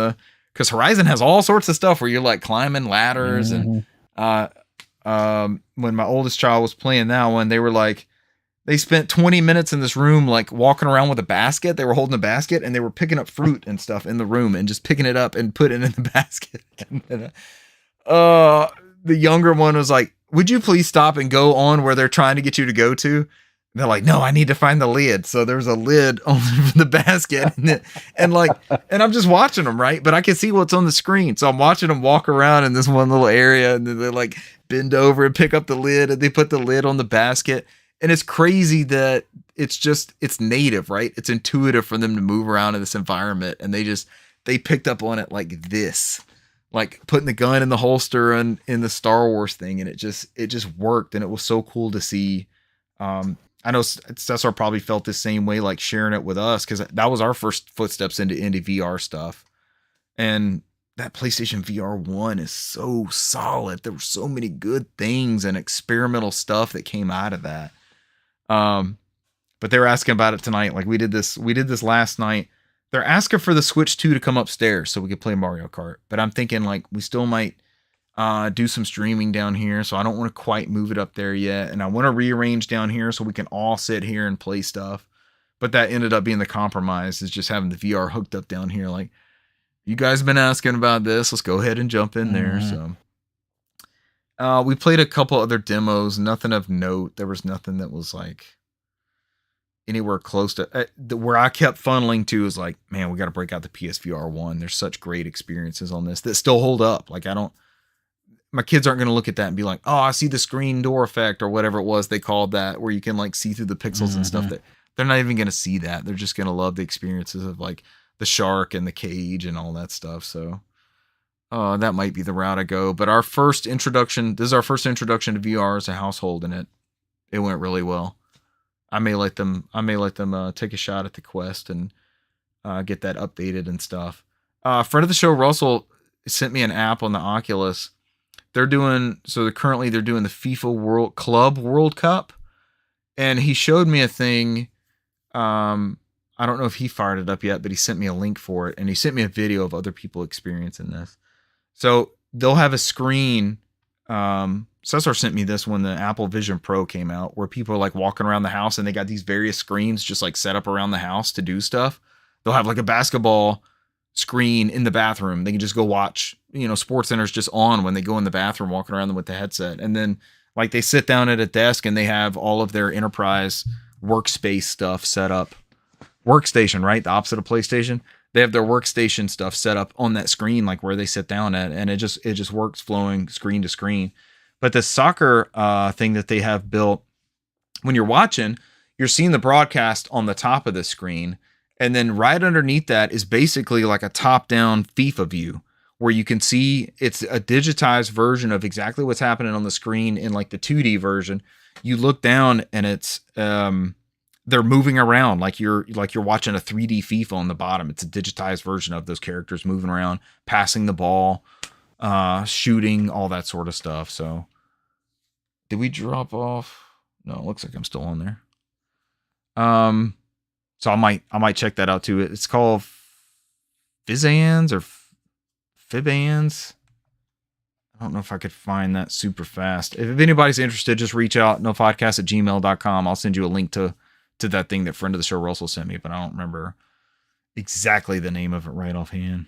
because Horizon has all sorts of stuff where you're like climbing ladders. And when my oldest child was playing that one, they were like, they spent 20 minutes in this room, like walking around with a basket. They were holding a basket and they were picking up fruit and stuff in the room and just picking it up and putting it in the basket. And then, the younger one was like, would you please stop and go on where they're trying to get you to go to? They're like, no, I need to find the lid. So there's a lid on the basket, and I'm just watching them, right? But I can see what's on the screen. So I'm watching them walk around in this one little area, and then they like bend over and pick up the lid, and they put the lid on the basket. And it's crazy that it's native, right? It's intuitive for them to move around in this environment. And they picked up on it like this, like putting the gun in the holster and in the Star Wars thing. And it just worked. And it was so cool to see. I know Cesar probably felt the same way, like sharing it with us, because that was our first footsteps into VR stuff. And that PlayStation VR 1 is so solid. There were so many good things and experimental stuff that came out of that. But they were asking about it tonight. Like we did this last night. They're asking for the Switch 2 to come upstairs so we could play Mario Kart. But I'm thinking like we still might do some streaming down here, so I don't want to quite move it up there yet, and I want to rearrange down here so we can all sit here and play stuff. But that ended up being the compromise, is just having the VR hooked up down here. Like, you guys been asking about this, let's go ahead and jump in there. So we played a couple other demos, nothing of note. There was nothing that was like anywhere close to where I kept funneling to is like, man, we got to break out the PSVR 1. There's such great experiences on this that still hold up. Like, my kids aren't going to look at that and be like, oh, I see the screen door effect or whatever it was they called that, where you can like see through the pixels and stuff. That they're not even going to see that. They're just going to love the experiences of like the shark and the cage and all that stuff. So that might be the route I go. But our first introduction, this is our first introduction to VR as a household, and it went really well. I may let them take a shot at the Quest and get that updated and stuff. Friend of the show, Russell, sent me an app on the Oculus. They're currently doing the FIFA Club World Cup, and he showed me a thing. I don't know if he fired it up yet, but he sent me a link for it, and he sent me a video of other people experiencing this. So they'll have a screen. Cesar sent me this when the Apple Vision Pro came out, where people are like walking around the house and they got these various screens just like set up around the house to do stuff. They'll have like a basketball screen in the bathroom. They can just go watch, Sports Center's just on when they go in the bathroom, walking around them with the headset. And then like they sit down at a desk and they have all of their enterprise workspace stuff set up. Workstation, right? The opposite of PlayStation. They have their workstation stuff set up on that screen, like where they sit down at, and it just works flowing screen to screen. But the soccer thing that they have built, when you're watching, you're seeing the broadcast on the top of the screen, and then right underneath that is basically like a top-down FIFA view, where you can see it's a digitized version of exactly what's happening on the screen in like the 2D version. You look down and it's they're moving around like you're watching a 3D FIFA on the bottom. It's a digitized version of those characters moving around, passing the ball, shooting, all that sort of stuff. So did we drop off? No, it looks like I'm still on there. So I might check that out too. It's called Fizzans or Fibans. I don't know if I could find that super fast. If anybody's interested, just reach out, nofodcast@gmail.com. I'll send you a link to that thing that friend of the show Russell sent me, but I don't remember exactly the name of it right offhand.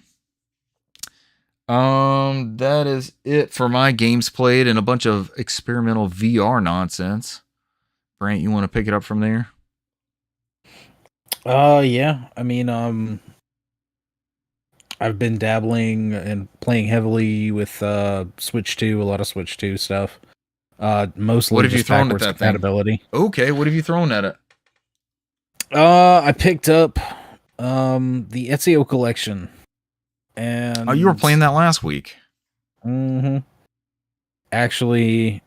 That is it for my games played and a bunch of experimental VR nonsense. Brant, you want to pick it up from there? Yeah. I mean, I've been dabbling and playing heavily with Switch 2, a lot of Switch 2 stuff. Mostly what have you just thrown at backwards that compatibility. thing? Okay, what have you thrown at it? I picked up the Ezio collection. And you were playing that last week. Mm-hmm. Actually,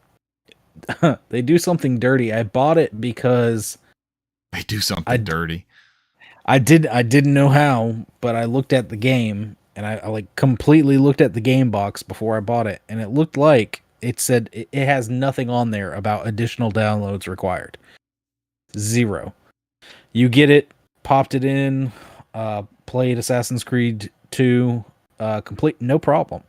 they do something dirty. I bought it because they do something dirty. I didn't know how, but I looked at the game and I like completely looked at the game box before I bought it, and it looked like it said it has nothing on there about additional downloads required. 0. You get it, popped it in, played Assassin's Creed 2, complete, no problem.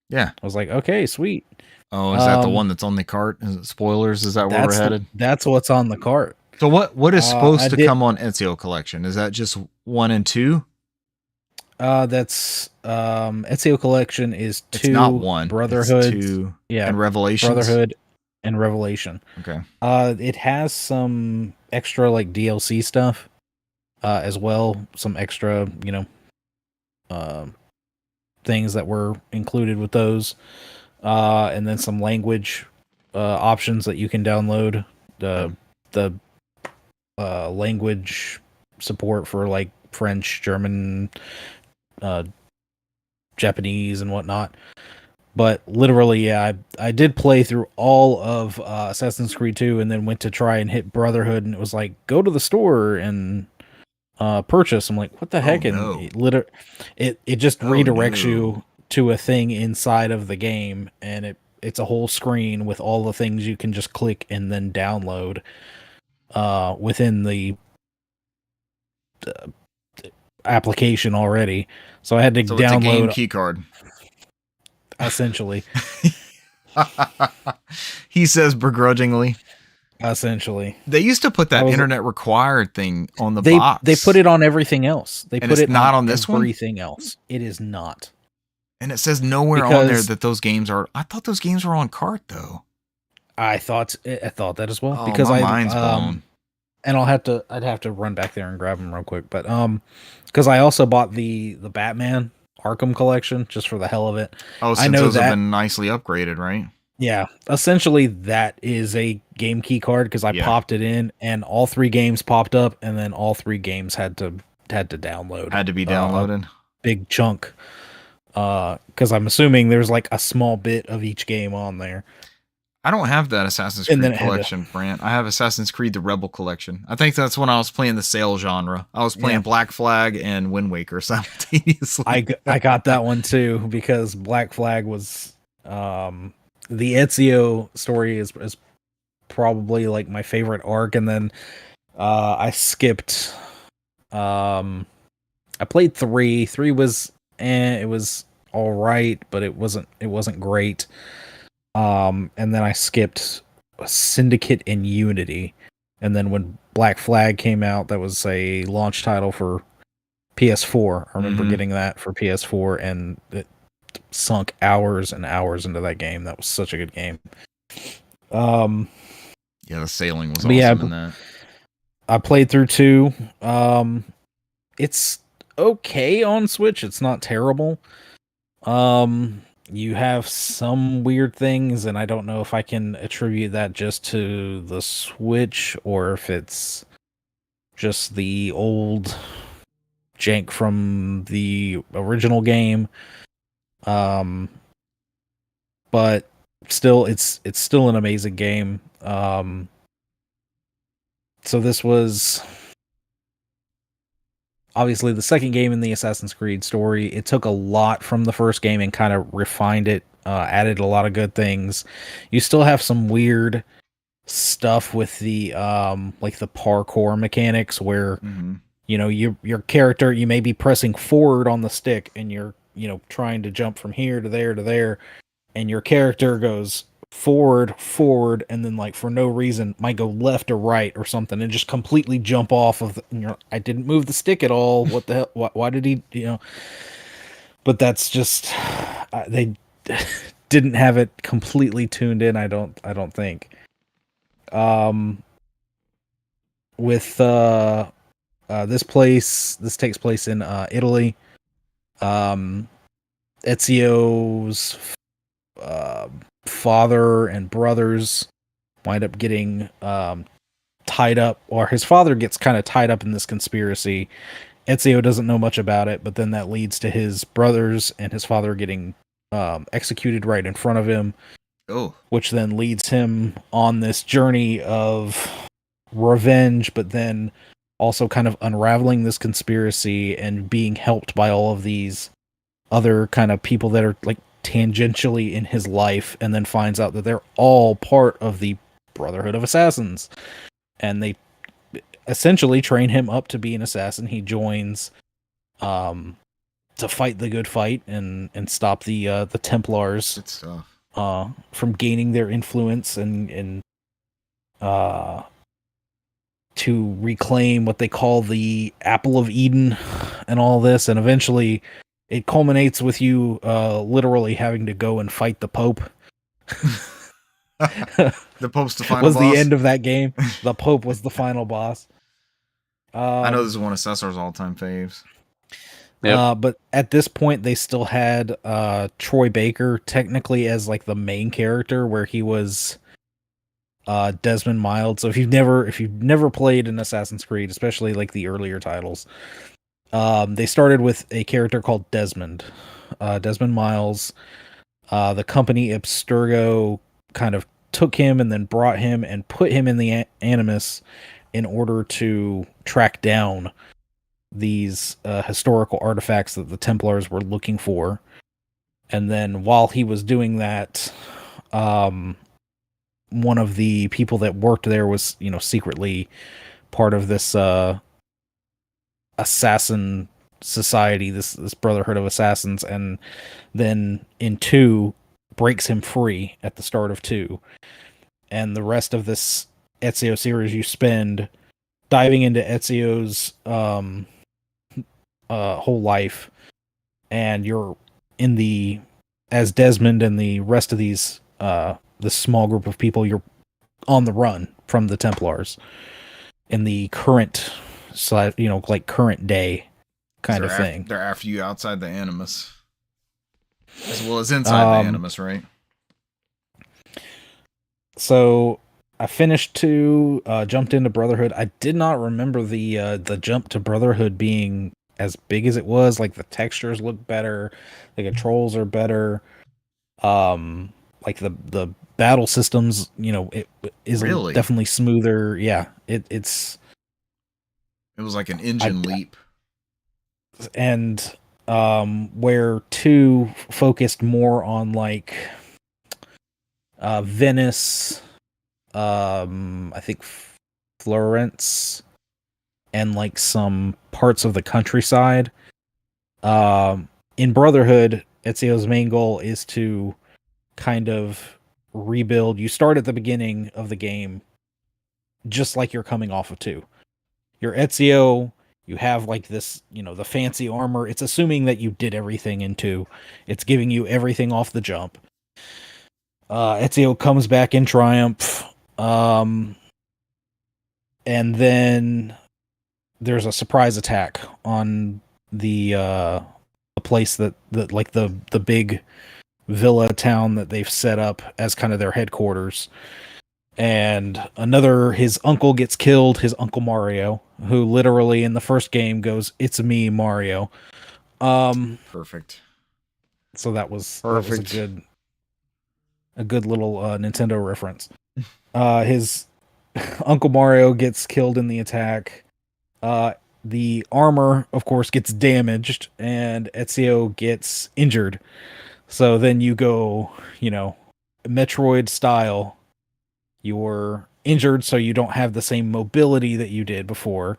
Yeah. I was like, okay, sweet. Oh, is that the one that's on the cart? Is it spoilers? Is that where we're headed? That's what's on the cart. So what is supposed to come on Ezio Collection? Is that just 1 and 2? That's Ezio Collection is 2. It's not 1. Brotherhood, it's 2, yeah, and Revelations. Brotherhood and Revelation. Okay. It has some extra like DLC stuff, as well. Some extra, things that were included with those, and then some language options that you can download. The language support for like French, German, Japanese, and whatnot. But literally, yeah, I did play through all of Assassin's Creed 2 and then went to try and hit Brotherhood, and it was like, go to the store and purchase. I'm like, what the heck? No. And it just redirects you to a thing inside of the game, and it's a whole screen with all the things you can just click and then download within the application already. So I had to download it's a game key card. Essentially. He says begrudgingly. Essentially. They used to put that internet required thing on the box. They put it on everything else. They put it not on this one? Everything else. It is not. And it says nowhere on there that those games are. I thought those games were on cart though. I thought that as well. Oh, because my mind's blown. And I'd have to run back there and grab them real quick. But because I also bought the Batman Arkham collection just for the hell of it. Oh, since those have been nicely upgraded, right? Yeah, essentially that is a game key card because I popped it in and all 3 games popped up, and then all 3 games had to download. Had to be downloaded. Big chunk Because I'm assuming there's like a small bit of each game on there. I don't have that Assassin's And then Creed it had collection, Brant. I have Assassin's Creed the Rebel collection. I think that's when I was playing the sale genre. I was playing Yeah. Black Flag and Wind Waker simultaneously. I got that one too because Black Flag was the Ezio story is probably like my favorite arc, and then I skipped. I played 3. 3 was it was all right, but it wasn't great. And then I skipped Syndicate and Unity, and then when Black Flag came out, that was a launch title for PS4. I remember getting that for PS4, and it sunk hours and hours into that game. That was such a good game. Yeah, the sailing was awesome in that. I played through 2. It's okay on Switch. It's not terrible. You have some weird things, and I don't know if I can attribute that just to the Switch or if it's just the old jank from the original game. But still, it's still an amazing game. So this was obviously the second game in the Assassin's Creed story. It took a lot from the first game and kind of refined it, added a lot of good things. You still have some weird stuff with the like the parkour mechanics where you know your character, you may be pressing forward on the stick and you're trying to jump from here to there, and your character goes forward, and then like for no reason might go left or right or something and just completely jump off of I didn't move the stick at all. What the hell? Why did he? But that's just they didn't have it completely tuned in. I don't think. With this takes place in Italy. Ezio's father and brothers wind up getting tied up, or his father gets kind of tied up in this conspiracy. Ezio doesn't know much about it, but then that leads to his brothers and his father getting executed right in front of him. Oh. Which then leads him on this journey of revenge, but then also kind of unraveling this conspiracy and being helped by all of these other kind of people that are like tangentially in his life, and then finds out that they're all part of the Brotherhood of Assassins, and they essentially train him up to be an assassin. He joins to fight the good fight and stop the Templars from gaining their influence and to reclaim what they call the Apple of Eden and all this. And eventually it culminates with you literally having to go and fight the Pope. The Pope's the final boss? Was the end of that game. The Pope was the final boss. I know this is one of Cesar's all-time faves. Yep. But at this point, they still had Troy Baker technically as like the main character, where he was Desmond Miles. So if you've never played an Assassin's Creed, especially like the earlier titles, they started with a character called Desmond Miles. The company Abstergo kind of took him and then brought him and put him in the Animus in order to track down these historical artifacts that the Templars were looking for. And then while he was doing that, one of the people that worked there was, secretly part of this assassin society, this Brotherhood of Assassins, and then in 2 breaks him free at the start of 2. And the rest of this Ezio series you spend diving into Ezio's whole life, and you're as Desmond and the rest of these this small group of people, you're on the run from the Templars in the current like current day kind of thing. They're after you outside the Animus, as well as inside the Animus, right? So I finished 2, jumped into Brotherhood. I did not remember the jump to Brotherhood being as big as it was. Like the textures look better, the controls are better. Like the battle systems, it is Really? definitely smoother. Yeah, it's. It was like an engine leap. And where 2 focused more on like Venice, I think Florence, and like some parts of the countryside. In Brotherhood, Ezio's main goal is to kind of rebuild. You start at the beginning of the game, just like you're coming off of 2. You're Ezio. You have like this, the fancy armor. It's assuming that you did everything in 2. It's giving you everything off the jump. Ezio comes back in triumph. And then there's a surprise attack on the place that like the big villa town that they've set up as kind of their headquarters. And his uncle gets killed, his Uncle Mario, who literally in the first game goes, "It's me, Mario." Perfect. So that was Perfect. a good little Nintendo reference. His Uncle Mario gets killed in the attack. The armor, of course, gets damaged, and Ezio gets injured. So then you go, Metroid style. You're injured, so you don't have the same mobility that you did before.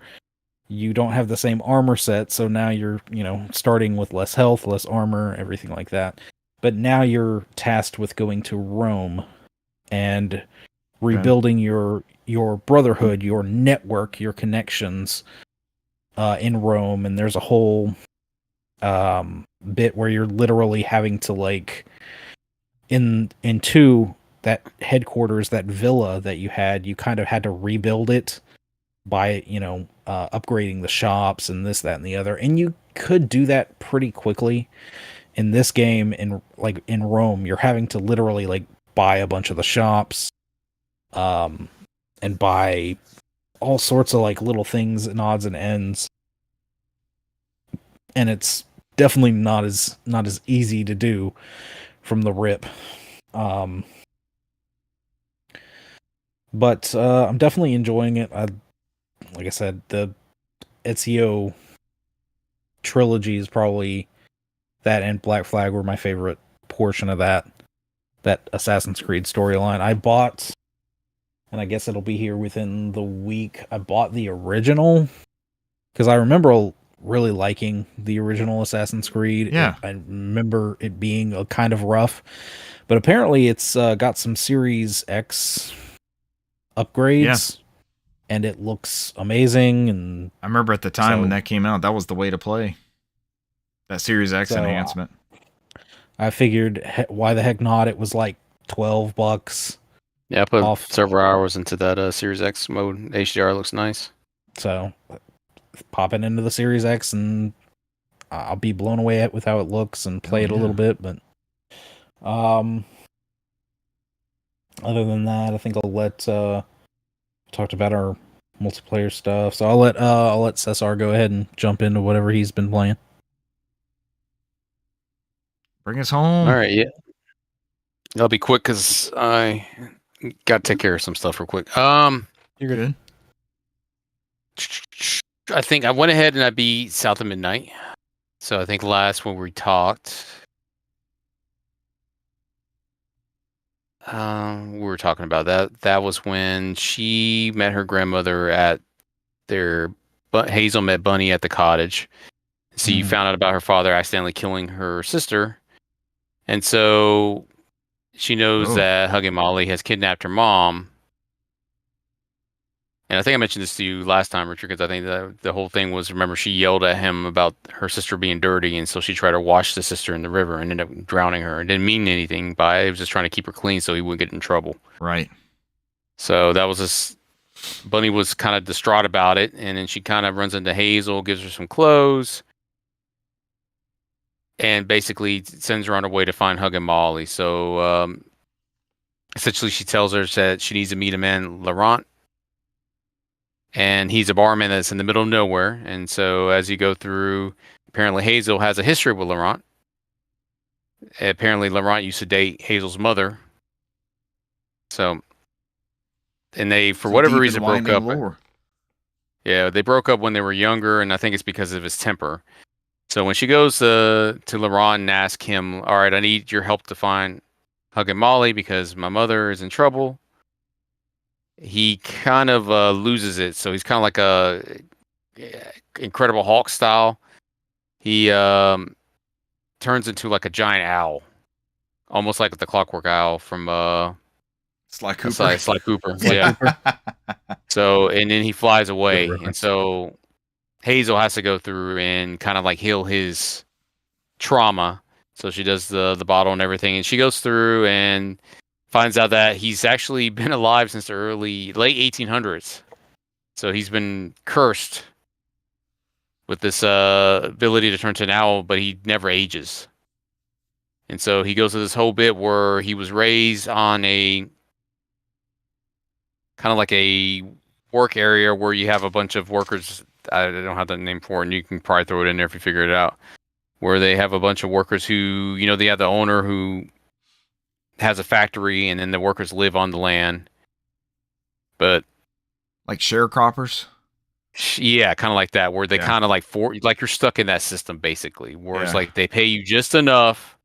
You don't have the same armor set, so now you're, starting with less health, less armor, everything like that. But now you're tasked with going to Rome and rebuilding your brotherhood, your network, your connections in Rome. And there's a whole bit where you're literally having to like in 2, that headquarters, that villa that you kind of had to rebuild it by upgrading the shops and this, that, and the other. And you could do that pretty quickly. In this game, in Rome, you're having to literally like buy a bunch of the shops, and buy all sorts of like little things and odds and ends. And it's definitely not as easy to do from the rip. But I'm definitely enjoying it. Like I said, the Ezio trilogy is probably, that and Black Flag were my favorite portion of that Assassin's Creed storyline. I bought, and I guess it'll be here within the week, I bought the original because I remember really liking the original Assassin's Creed. Yeah. I remember it being a kind of rough, but apparently it's got some Series X upgrades, and it looks amazing. And I remember at the time when that came out, that was the way to play. That Series X enhancement. I figured, why the heck not? It was like $12. Yeah, I put several hours into that Series X mode. HDR looks nice. So pop it into the Series X, and I'll be blown away with how it looks and play it a little bit. But other than that, I think I'll let talked about our multiplayer stuff. So I'll let Cesar go ahead and jump into whatever he's been playing. Bring us home. All right, yeah. I'll be quick because I got to take care of some stuff real quick. You're good. I think I went ahead and I beat South of Midnight. So I think last when we talked, we were talking about that. That was when she met her grandmother at Hazel met Bunny at the cottage. So you found out about her father accidentally killing her sister. And so she knows that Huggy Molly has kidnapped her mom. And I think I mentioned this to you last time, Richard, because I think the whole thing was, remember, she yelled at him about her sister being dirty, and so she tried to wash the sister in the river and ended up drowning her. It didn't mean anything by it. It was just trying to keep her clean so he wouldn't get in trouble. Right. So that was this. Bunny was kind of distraught about it, and then she kind of runs into Hazel, gives her some clothes, and basically sends her on her way to find Hug and Molly. So essentially she tells her that she needs to meet a man, Laurent, and he's a barman that's in the middle of nowhere. And so as you go through, apparently Hazel has a history with Laurent. Apparently Laurent used to date Hazel's mother. So, and they, for whatever reason, broke up. Lore. Yeah, they broke up when they were younger, and I think it's because of his temper. So when she goes to Laurent and asks him, all right, I need your help to find Hug and Molly because my mother is in trouble, he kind of loses it. So he's kind of like a Incredible Hulk style. He turns into like a giant owl, almost like the Clockwork Owl from Sly Cooper. Sly Cooper. Yeah. So, and then he flies away. And so Hazel has to go through and kind of like heal his trauma. So she does the bottle and everything. And she goes through and finds out that he's actually been alive since the late 1800s. So he's been cursed with this ability to turn to an owl, but he never ages. And so he goes to this whole bit where he was raised on a kind of like a work area where you have a bunch of workers. I don't have the name for it, and you can probably throw it in there if you figure it out. Where they have a bunch of workers who, they have the owner who has a factory, and then the workers live on the land. But like sharecroppers? Yeah, kind of like that, where they kind of like you're stuck in that system basically, where it's like they pay you just enough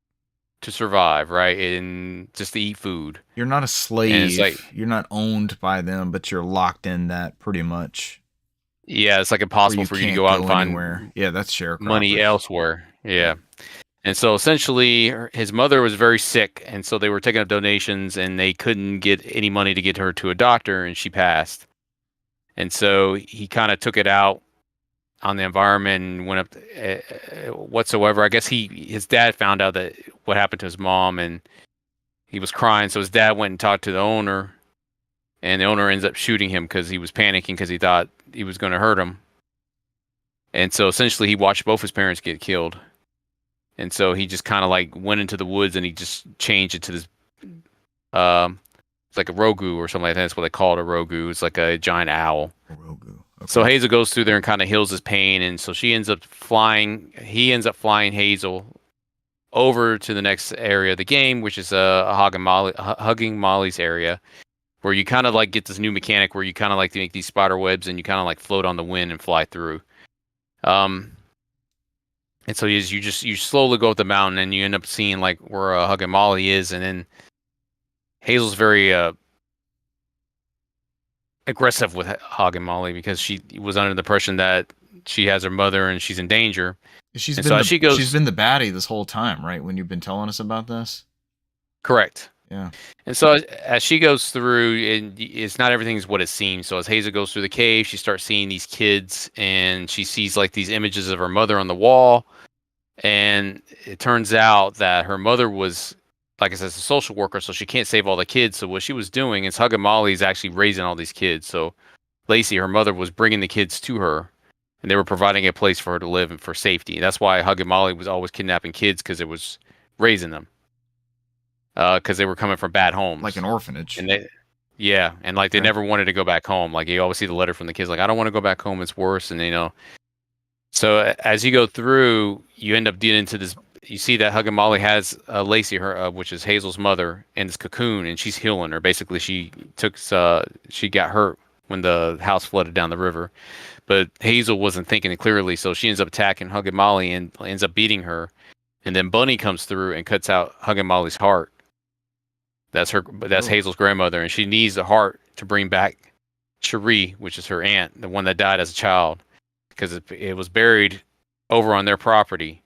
to survive, right? And just to eat food. You're not a slave. You're not owned by them, but you're locked in that pretty much. Yeah, it's like impossible for you to go out and find anywhere. Yeah, that's sharecroppers. Money elsewhere. Yeah. And so essentially his mother was very sick, and so they were taking up donations and they couldn't get any money to get her to a doctor, and she passed. And so he kind of took it out on the environment and went up whatsoever. I guess his dad found out that what happened to his mom, and he was crying. So his dad went and talked to the owner, and the owner ends up shooting him because he was panicking because he thought he was going to hurt him. And so essentially he watched both his parents get killed. And so he just kind of like went into the woods and he just changed it to this, it's like a rogu or something like that. That's what they call it, a rogu. It's like a giant owl. A rogu. Okay. So Hazel goes through there and kind of heals his pain. And so he ends up flying Hazel over to the next area of the game, which is Hugging Molly's area, where you kind of like get this new mechanic where you kind of like to make these spider webs and you kind of like float on the wind and fly through. And so you slowly go up the mountain and you end up seeing like where Hug and Molly is, and then Hazel's very aggressive with Hug and Molly because she was under the impression that she has her mother and she's in danger. She's been the baddie this whole time, right? When you've been telling us about this. Correct. Yeah. And so as she goes through, and it's not everything is what it seems. So as Hazel goes through the cave, she starts seeing these kids, and she sees like these images of her mother on the wall. And it turns out that her mother was, like I said, a social worker, so she can't save all the kids. So what she was doing is Hug and Molly is actually raising all these kids. So Lacey, her mother, was bringing the kids to her, and they were providing a place for her to live and for safety. That's why Hug and Molly was always kidnapping kids, because it was raising them. Because they were coming from bad homes, like an orphanage, and they never wanted to go back home. Like you always see the letter from the kids, like I don't want to go back home; it's worse. And so as you go through, you end up getting into this. You see that Hug and Molly has Lacey, which is Hazel's mother, in this cocoon, and she's healing her. Basically, she got hurt when the house flooded down the river, but Hazel wasn't thinking clearly, so she ends up attacking Hug and Molly and ends up beating her. And then Bunny comes through and cuts out Hug and Molly's heart. That's Hazel's grandmother, and she needs the heart to bring back Cherie, which is her aunt, the one that died as a child, because it was buried over on their property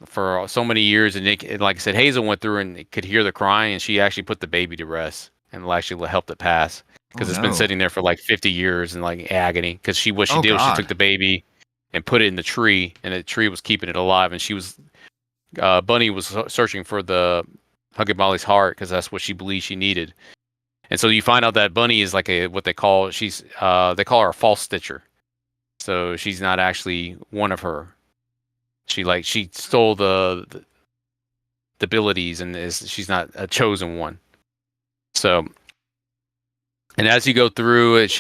for so many years. And like I said, Hazel went through and could hear the crying, and she actually put the baby to rest and actually helped it pass, because it's been sitting there for like 50 years in like agony. Because she took the baby and put it in the tree, and the tree was keeping it alive, and she was Bunny was searching for the Hug and Molly's heart because that's what she believed she needed. And so you find out that Bunny is like what they call they call her a false stitcher. So she's not actually one of her. She stole the abilities, and she's not a chosen one. So And as you go through it,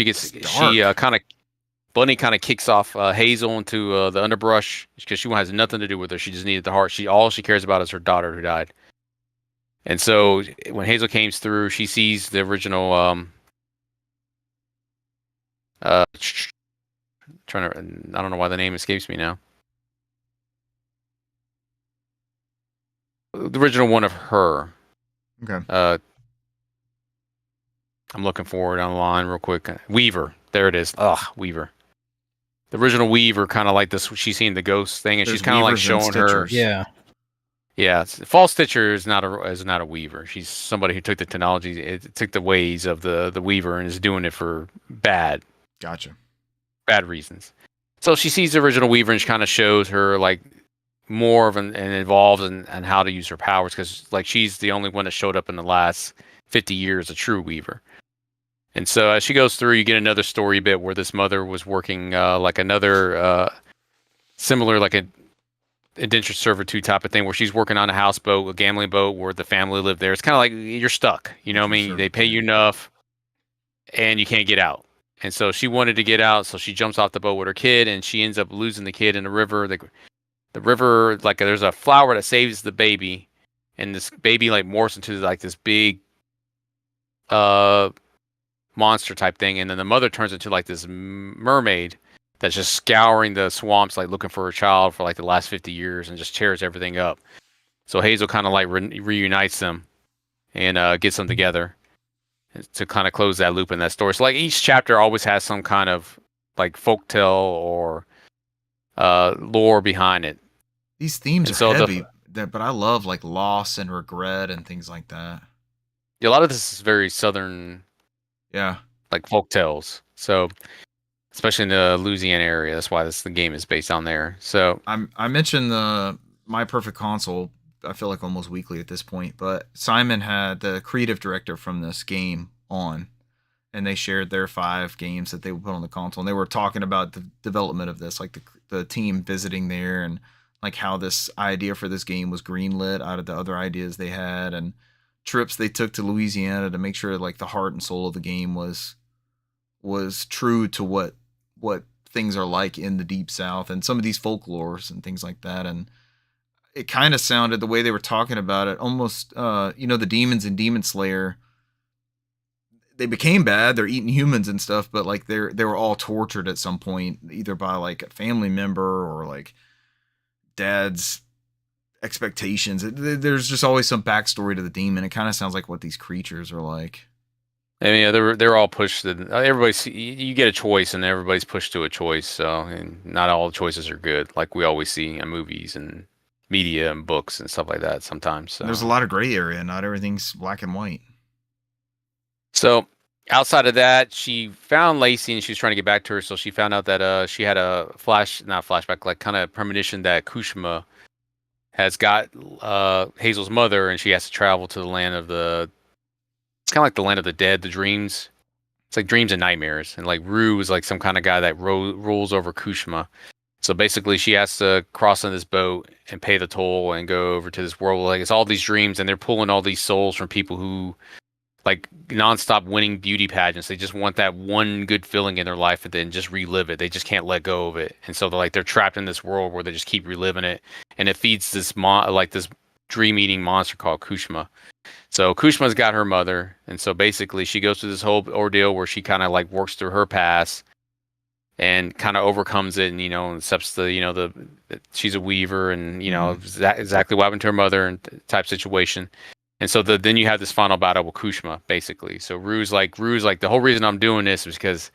Bunny kind of kicks off Hazel into the underbrush because she has nothing to do with her. She just needed the heart. All she cares about is her daughter who died. And so when Hazel comes through, she sees the original. I don't know why the name escapes me now. The original one of her. Okay. I'm looking for it online real quick. Weaver. There it is. Weaver. The original Weaver, kind of like this. She's seeing the ghost thing, and she's kind of like showing her. Yeah. Yeah. False Stitcher is not a Weaver. She's somebody who took the technology, it took the ways of the Weaver, and is doing it for bad reasons. So she sees the original Weaver, and she kind of shows her like more of and involved in how to use her powers, because like she's the only one that showed up in the last 50 years, a true Weaver. And so as she goes through, you get another story bit where this mother was working like another similar, like a indentured servitude type of thing, where she's working on a houseboat, a gambling boat, where the family lived there. It's kind of like you're stuck. You know what I mean? They pay you enough and you can't get out. And so she wanted to get out, so she jumps off the boat with her kid, and she ends up losing the kid in the river. The river, like there's a flower that saves the baby, and this baby like morphs into like this big monster type thing, and then the mother turns into like this mermaid that's just scouring the swamps, like looking for her child for like the last 50 years, and just tears everything up. So Hazel kind of like reunites them and gets them together to kind of close that loop in that story. So like each chapter always has some kind of like folktale or lore behind it. These themes are heavy, but I love like loss and regret and things like that. Yeah, a lot of this is very southern, like folk tales. So especially in the Louisiana area, that's why the game is based on there. So I mentioned the My Perfect Console, I feel like almost weekly at this point, but Simon had the creative director from this game on, and they shared their 5 games that they would put on the console, and they were talking about the development of this, like the team visiting there, and like how this idea for this game was greenlit out of the other ideas they had, and trips they took to Louisiana to make sure like the heart and soul of the game was true to what things are like in the Deep South, and some of these folklores and things like that. And it kind of sounded, the way they were talking about it, almost the demons in Demon Slayer, they became bad, they're eating humans and stuff, but like they were all tortured at some point, either by like a family member or like dad's expectations. There's just always some backstory to the demon. It kind of sounds like what these creatures are like. I mean, they're all pushed. You get a choice, and everybody's pushed to a choice. So, and not all the choices are good, like we always see in movies and media and books and stuff like that. Sometimes there's a lot of gray area. Not everything's black and white. So, outside of that, she found Lacey, and she was trying to get back to her. So she found out that she had a not flashback, like kind of premonition that Kushma has got Hazel's mother, and she has to travel to the land of it's kind of like the land of the dead, the dreams. It's like dreams and nightmares. And like Rue is like some kind of guy that rules over Kushma. So basically she has to cross on this boat and pay the toll and go over to this world. Like it's all these dreams, and they're pulling all these souls from people who like nonstop winning beauty pageants. They just want that one good feeling in their life and then just relive it. They just can't let go of it. And so they're trapped in this world where they just keep reliving it. And it feeds this this dream-eating monster called Kushma. So Kushma's got her mother, and so basically she goes through this whole ordeal where she kind of like works through her past and kind of overcomes it, and accepts she's a weaver, and exactly what happened to her mother and type situation. And so then you have this final battle with Kushma, basically. So Rue's like the whole reason I'm doing this is because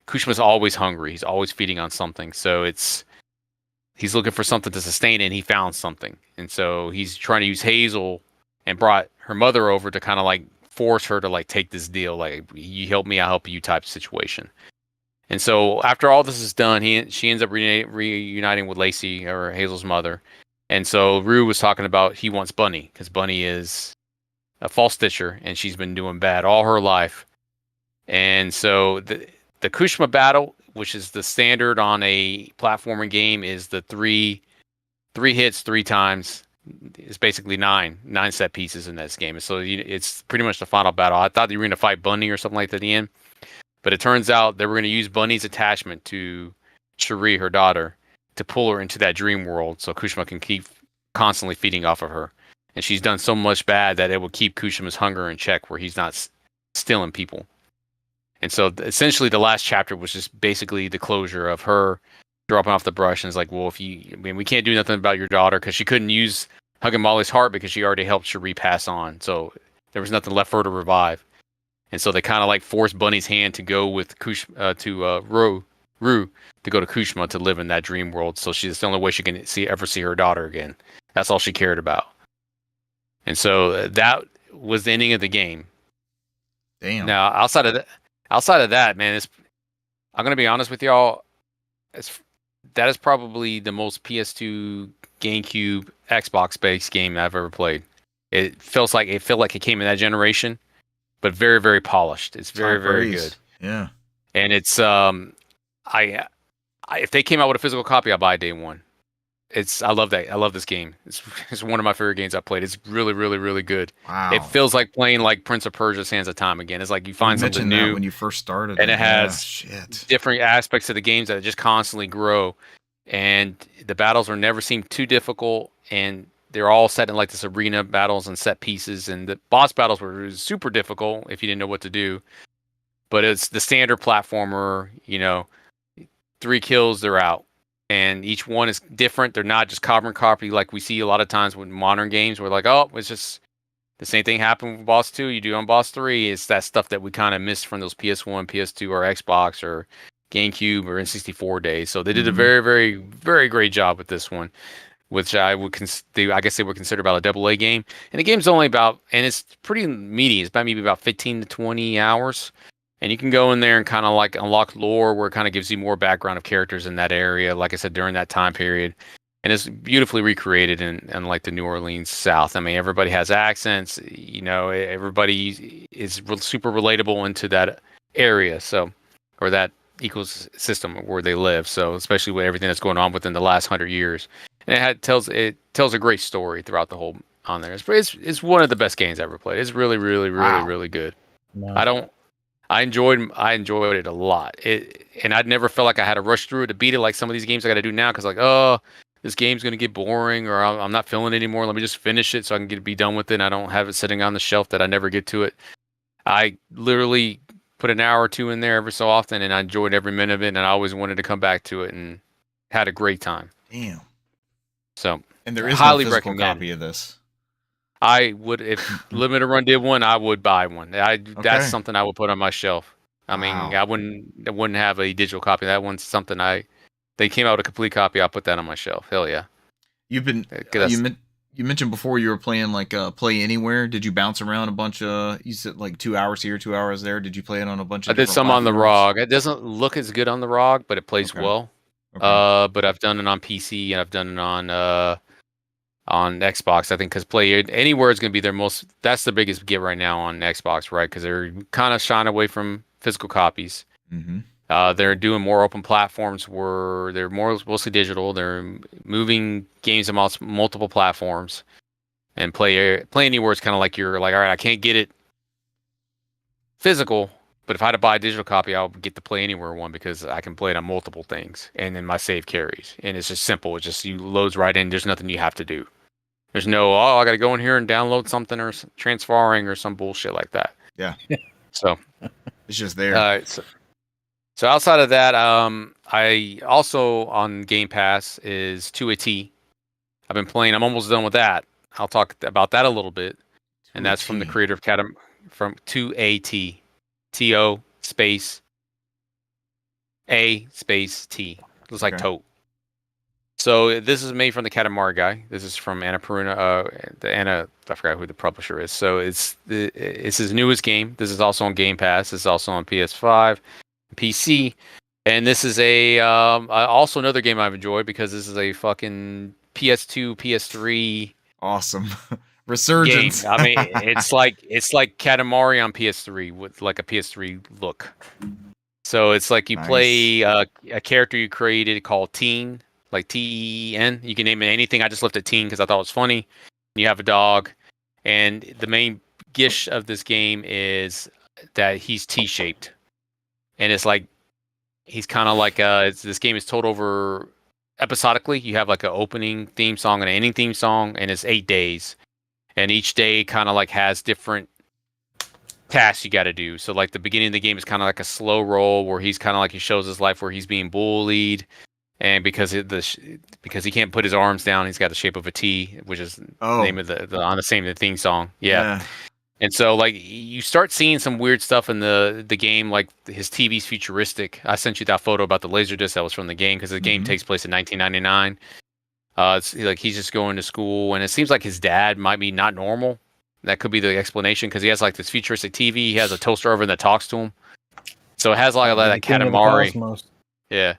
Kushma's always hungry. He's always feeding on something. So he's looking for something to sustain it, and he found something. And so he's trying to use Hazel and brought her mother over to kind of like force her to like take this deal. Like, you help me, I'll help you type situation. And so after all this is done, she ends up reuniting with Lacey, or Hazel's mother. And so Rue was talking about he wants Bunny, because Bunny is a false stitcher, and she's been doing bad all her life. And so the Kushma battle, which is the standard on a platforming game, is the three hits 3 times, It's basically nine set pieces in this game. So it's pretty much the final battle. I thought you were going to fight Bunny or something like that at the end, but it turns out they were going to use Bunny's attachment to Cherie, her daughter, to pull her into that dream world so Kushima can keep constantly feeding off of her. And she's done so much bad that it will keep Kushima's hunger in check where he's not stealing people. And so essentially the last chapter was just basically the closure of her dropping off the brush and it's like, well, we can't do nothing about your daughter because she couldn't use Hugging Molly's heart because she already helped Cherie pass on. So there was nothing left for her to revive. And so they kind of like forced Bunny's hand to go with Rue to go to Kushima to live in that dream world. So she's the only way she can ever see her daughter again. That's all she cared about. And so that was the ending of the game. Damn. Now, outside of that, man, I'm gonna be honest with y'all. That is probably the most PS2, GameCube, Xbox-based game I've ever played. It felt like it came in that generation, but very, very polished. It's very, very good. Yeah. And it's if they came out with a physical copy, I'll buy day one. I love that. I love this game. It's one of my favorite games I've played. It's really, really, really good. Wow. It feels like playing like Prince of Persia: Sands of Time again. It's like you find something new when you first started, and it has different aspects of the games that just constantly grow. And the battles are never seem too difficult, and they're all set in like this arena battles and set pieces. And the boss battles were super difficult if you didn't know what to do. But it's the standard platformer. 3 kills, they're out. And each one is different. They're not just carbon copy like we see a lot of times with modern games. We're like, oh, it's just the same thing happened with Boss 2. You do on Boss 3. It's that stuff that we kind of missed from those PS1, PS2, or Xbox, or GameCube, or N64 days. So they did a very, very, very great job with this one, which I guess they would consider about a AA game. And the game's only and it's pretty meaty. It's maybe about 15 to 20 hours. And you can go in there and kind of like unlock lore where it kind of gives you more background of characters in that area, like I said, during that time period. And it's beautifully recreated in like the New Orleans South. I mean, everybody has accents, everybody is super relatable into that area. So, or that ecosystem where they live. So, especially with everything that's going on within the last 100 years. And it tells a great story throughout the whole on there. It's one of the best games I've ever played. It's really, really, really, really good. Wow. I enjoyed it a lot. And I'd never felt like I had to rush through it to beat it like some of these games I got to do now because like, oh, this game's going to get boring or I'm not feeling it anymore. Let me just finish it so I can be done with it and I don't have it sitting on the shelf that I never get to it. I literally put an hour or two in there every so often and I enjoyed every minute of it and I always wanted to come back to it and had a great time. Damn. So, and there is highly no physical recommend copy of this. I would, if Limited Run did one, I would buy one. That's something I would put on my shelf. I mean, I wouldn't have a digital copy. That one's something they came out with a complete copy. I'll put that on my shelf. Hell yeah. You've been, you mentioned before you were playing like Play Anywhere. Did you bounce around a bunch of, you said like 2 hours here, 2 hours there. Did you play it on a bunch of I did some on the ROG. It doesn't look as good on the ROG, but it plays well. Okay. But I've done it on PC and I've done it on Xbox, I think, because Play Anywhere is going to be that's the biggest get right now on Xbox, right? Because they're kind of shying away from physical copies. Mm-hmm. They're doing more open platforms where they're mostly digital. They're moving games amongst multiple platforms. And Play Anywhere is kind of like you're like, all right, I can't get it physical, but if I had to buy a digital copy, I'll get the Play Anywhere one because I can play it on multiple things. And then my save carries. And it's just simple. It's just you loads right in. There's nothing you have to do. There's no, I got to go in here and download something or transferring or some bullshit like that. Yeah. So it's just there. So outside of that, I also on Game Pass is 2AT. I've been playing. I'm almost done with that. I'll talk about that a little bit. And that's from the creator of from 2AT. TO space A space T. Looks like tote. So this is made from the Katamari guy. This is from Annapurna. I forgot who the publisher is. So it's his newest game. This is also on Game Pass. This is also on PS5, PC, and this is also another game I've enjoyed because this is a fucking PS2, PS3 awesome resurgence. Game. I mean, it's like Katamari on PS3 with like a PS3 look. So it's like you play a character you created called Teen, like TEN. You can name it anything. I just left it teen because I thought it was funny. You have a dog, and the main gish of this game is that he's T-shaped, and it's like he's kind of like this game is told over episodically. You have like an opening theme song and an ending theme song, and it's 8 days, and each day kind of like has different tasks you got to do. So like the beginning of the game is kind of like a slow roll where he's kind of like he shows his life where he's being bullied, and because he can't put his arms down, he's got the shape of a T, which is the name of the on the same theme song. Yeah. And so like you start seeing some weird stuff in the game, like his TV's futuristic. I sent you that photo about the Laserdisc that was from the game because the game takes place in 1999. It's like he's just going to school, and it seems like his dad might be not normal. That could be the explanation because he has like this futuristic TV. He has a toaster oven that talks to him, so it has like a lot of that Katamari. Yeah, it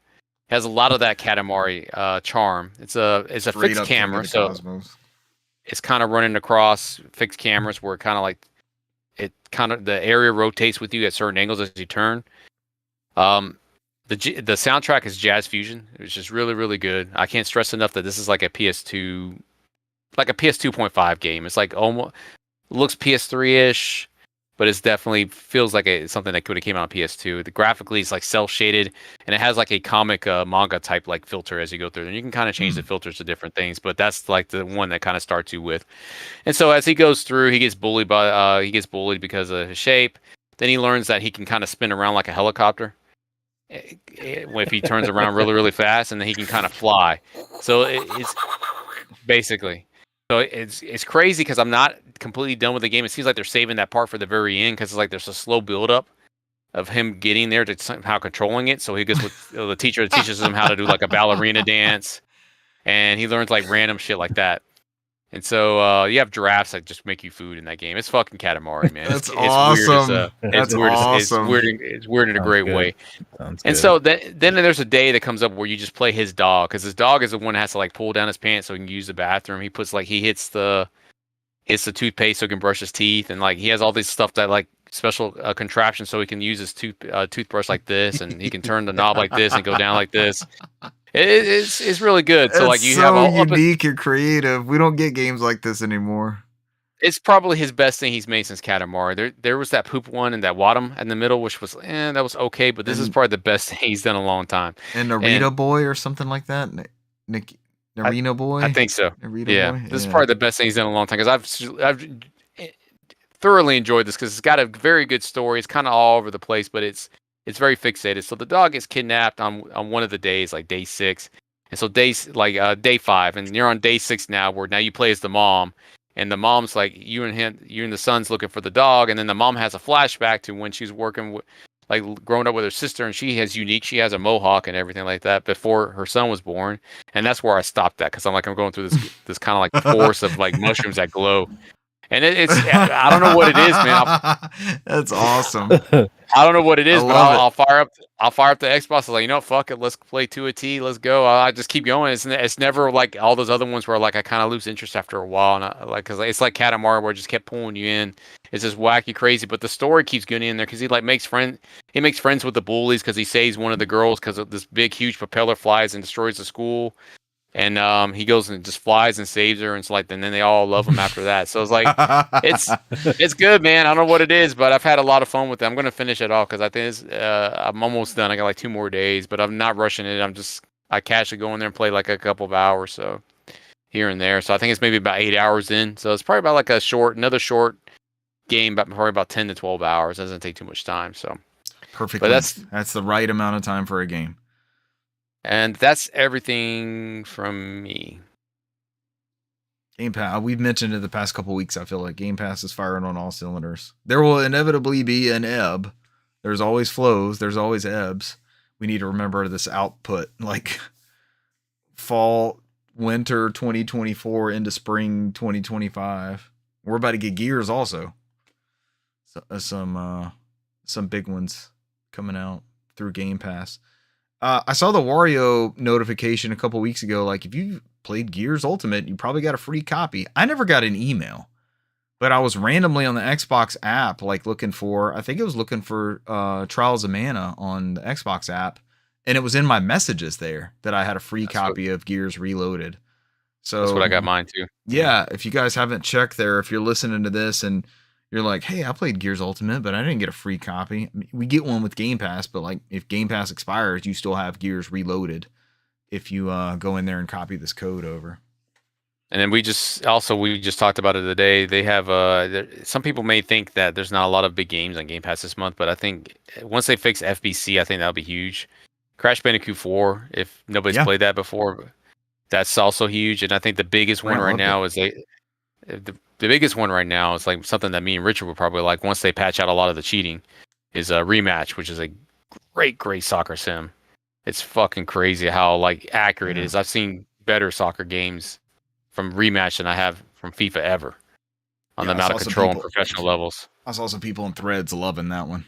has a lot of that Katamari charm. It's a fixed camera, so it's kind of running across fixed cameras where the area rotates with you at certain angles as you turn. The soundtrack is jazz fusion, which is really, really good. I can't stress enough that this is like a PS2, like a PS2.5 game. It's like almost looks PS3-ish, but it's definitely feels like something that could have came out on PS2. The graphically is like cel shaded, and it has like a comic manga type like filter as you go through. And you can kind of change the filters to different things, but that's like the one that kind of starts you with. And so as he goes through, he gets bullied because of his shape. Then he learns that he can kind of spin around like a helicopter if he turns around really, really fast, and then he can kind of fly. So it's basically. So it's crazy because I'm not completely done with the game. It seems like they're saving that part for the very end because it's like there's a slow build up of him getting there to somehow controlling it. So he goes with the teacher that teaches him how to do like a ballerina dance, and he learns like random shit like that. And so you have giraffes that just make you food in that game. It's fucking Katamari, man. That's awesome. It's weird in a great way. And so then there's a day that comes up where you just play his dog because his dog is the one that has to like pull down his pants so he can use the bathroom. He puts like he hits the toothpaste so he can brush his teeth, and like he has all this stuff that like special contraptions so he can use his toothbrush like this, and he can turn the knob like this and go down like this. It's really good. So like you have all unique and creative. We don't get games like this anymore. It's probably his best thing he's made since Katamari. There was that poop one and that Wadum in the middle, which was that was okay, but this is probably the best thing he's done in a long time. And Narita Boy or something like that. Narita Boy. I think so. Narita Boy? This is probably the best thing he's done in a long time because I've thoroughly enjoyed this because it's got a very good story. It's kind of all over the place, but it's very fixated. So the dog gets kidnapped on one of the days, like day 6. And so day 5, and you're on day 6 now, where now you play as the mom, and the mom's like you and the son's looking for the dog, and then the mom has a flashback to when she's working with, like growing up with her sister, and she has a mohawk and everything like that before her son was born, and that's where I stopped at because I'm going through this kind of like forest of like mushrooms that glow. And it's I don't know what it is, man. That's awesome. I don't know what it is, but I'll fire up the Xbox. I'm like, fuck it, let's play 2 a T, let's go. I just keep going. It's never like all those other ones where like I kind of lose interest after a while, and because it's like Katamari where it just kept pulling you in. It's just wacky, crazy, but the story keeps getting in there because he like makes friends with the bullies because he saves one of the girls because of this big huge propeller flies and destroys the school. And he goes and just flies and saves her, and it's like, and then they all love him after that. So it's like, it's good, man. I don't know what it is, but I've had a lot of fun with it. I'm gonna finish it off because I think I'm almost done. I got like 2 more days, but I'm not rushing it. I casually go in there and play like a couple of hours, so here and there. So I think it's maybe about 8 hours in. So it's probably about like another short game, but probably about 10 to 12 hours. It doesn't take too much time. So perfect. But that's the right amount of time for a game. And that's everything from me. Game Pass. We've mentioned it the past couple weeks. I feel like Game Pass is firing on all cylinders. There will inevitably be an ebb. There's always flows. There's always ebbs. We need to remember this output, like fall, winter 2024 into spring 2025. We're about to get Gears also. So, some big ones coming out through Game Pass. I saw the Wario notification a couple weeks ago. Like, if you played Gears Ultimate, you probably got a free copy. I never got an email, but I was randomly on the Xbox app, like looking for Trials of Mana on the Xbox app. and it was in my messages there that I had a free That's copy of Gears Reloaded. So That's what I got mine too. yeah, if you guys haven't checked there, if you're listening to this and you're like, hey, I played Gears Ultimate, but I didn't get a free copy. I mean, we get one with Game Pass, but like if Game Pass expires, you still have Gears Reloaded if you go in there and copy this code over. And then we just talked about it today. They have some people may think that there's not a lot of big games on Game Pass this month, but I think once they fix FBC, I think that'll be huge. Crash Bandicoot 4, if nobody's played that before, that's also huge. And I think the biggest one right now is the biggest one right now is like something that me and Richard would probably like once they patch out a lot of the cheating is a Rematch, which is a great soccer sim. It's fucking crazy how like accurate it is. I've seen better soccer games from Rematch than I have from FIFA ever on the amount of control and professional levels. I saw some people in threads loving that one.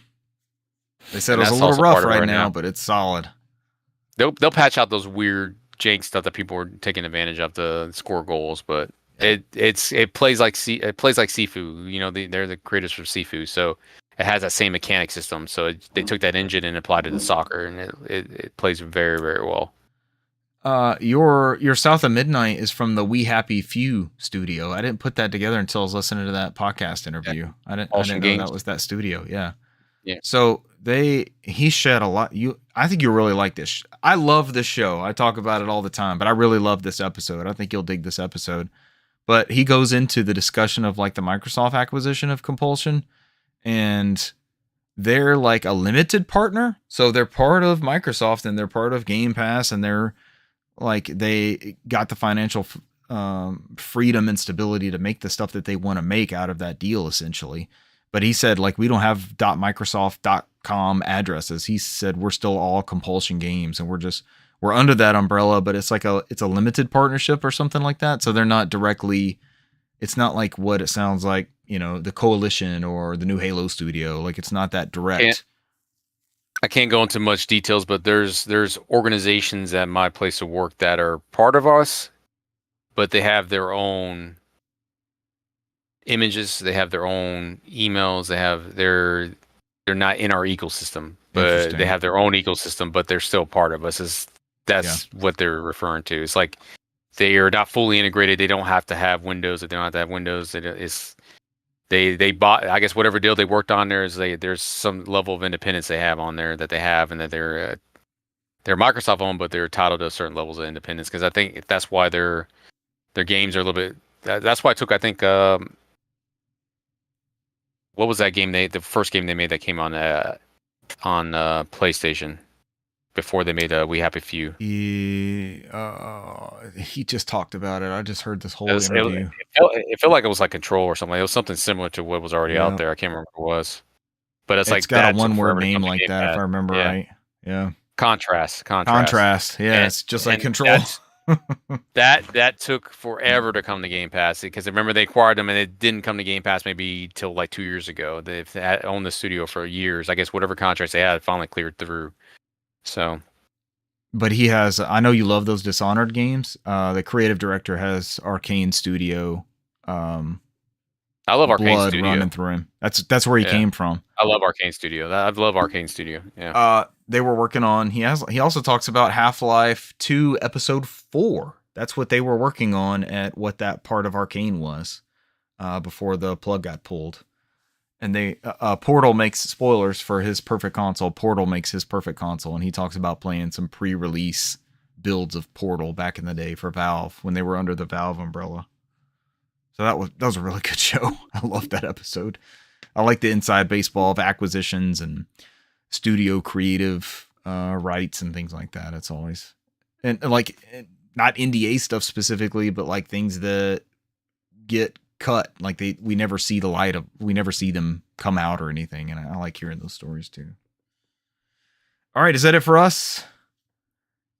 They said it was a little rough right now, but it's solid. They'll patch out those weird jank stuff that people were taking advantage of to score goals, but it plays like Sifu. You know, they're the creators for Sifu, so it has that same mechanic system. So they took that engine and applied it to soccer, and it plays very, very well. Your South of Midnight is from the We Happy Few studio. I didn't put that together until I was listening to that podcast interview. Yeah. I didn't know that was that studio. Yeah. So he shed a lot. I think you'll really like this. I love this show. I talk about it all the time, but I really love this episode. I think you'll dig this episode. But he goes into the discussion of like the Microsoft acquisition of Compulsion, and they're like a limited partner. So they're part of Microsoft and they're part of Game Pass, and they're like, they got the financial freedom and stability to make the stuff that they want to make out of that deal, essentially. But he said, like, we don't have .microsoft.com addresses. He said, we're still all Compulsion Games, and we're under that umbrella, but it's like it's a limited partnership or something like that. So they're not directly, it's not like what it sounds like, you know, the Coalition or the new Halo studio. Like, it's not that direct. I can't go into much details, but there's organizations at my place of work that are part of us, but they have their own images, they have their own emails, they're not in our ecosystem, but they have their own ecosystem, but they're still part of us. That's what they're referring to. It's like they are not fully integrated. They don't have to have Windows. They don't have to have Windows. They bought, I guess, whatever deal they worked on there is there's some level of independence they have on there that they have, and that they're Microsoft owned, but they're entitled to certain levels of independence. Because I think that's why their games are a little bit. That's why it took, I think, what was that game the first game they made that came on PlayStation before they made We Happy Few? He just talked about it. I just heard this whole interview. It felt like it was like Control or something. It was something similar to what was already out there. I can't remember what it was. But it's like got a one-word name like that, if I remember right. Yeah. Contrast. Yeah, it's just like Control. That took forever to come to Game Pass, because remember they acquired them and it didn't come to Game Pass maybe till like 2 years ago. They've owned the studio for years. I guess whatever contracts they had finally cleared through. So, but he has. I know you love those Dishonored games. The creative director has Arcane Studio. I love Arcane blood Studio running through him. That's where he came from. I love Arcane Studio. I love Arcane Studio. Yeah. They were working on. He also talks about Half-Life 2 Episode 4. That's what they were working on at what that part of Arcane was before the plug got pulled. And they Portal makes spoilers for his Perfect Console. Portal makes his Perfect Console, and he talks about playing some pre-release builds of Portal back in the day for Valve when they were under the Valve umbrella. So that was a really good show. I love that episode. I like the inside baseball of acquisitions and studio creative rights and things like that. It's always, and like, not NDA stuff specifically, but like things that get cut, like we never see the light of, we never see them come out or anything. And I like hearing those stories too. All right. Is that it for us?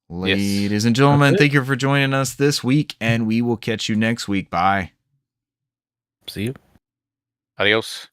Ladies and gentlemen, thank you for joining us this week, and we will catch you next week. Bye. See you. Adios.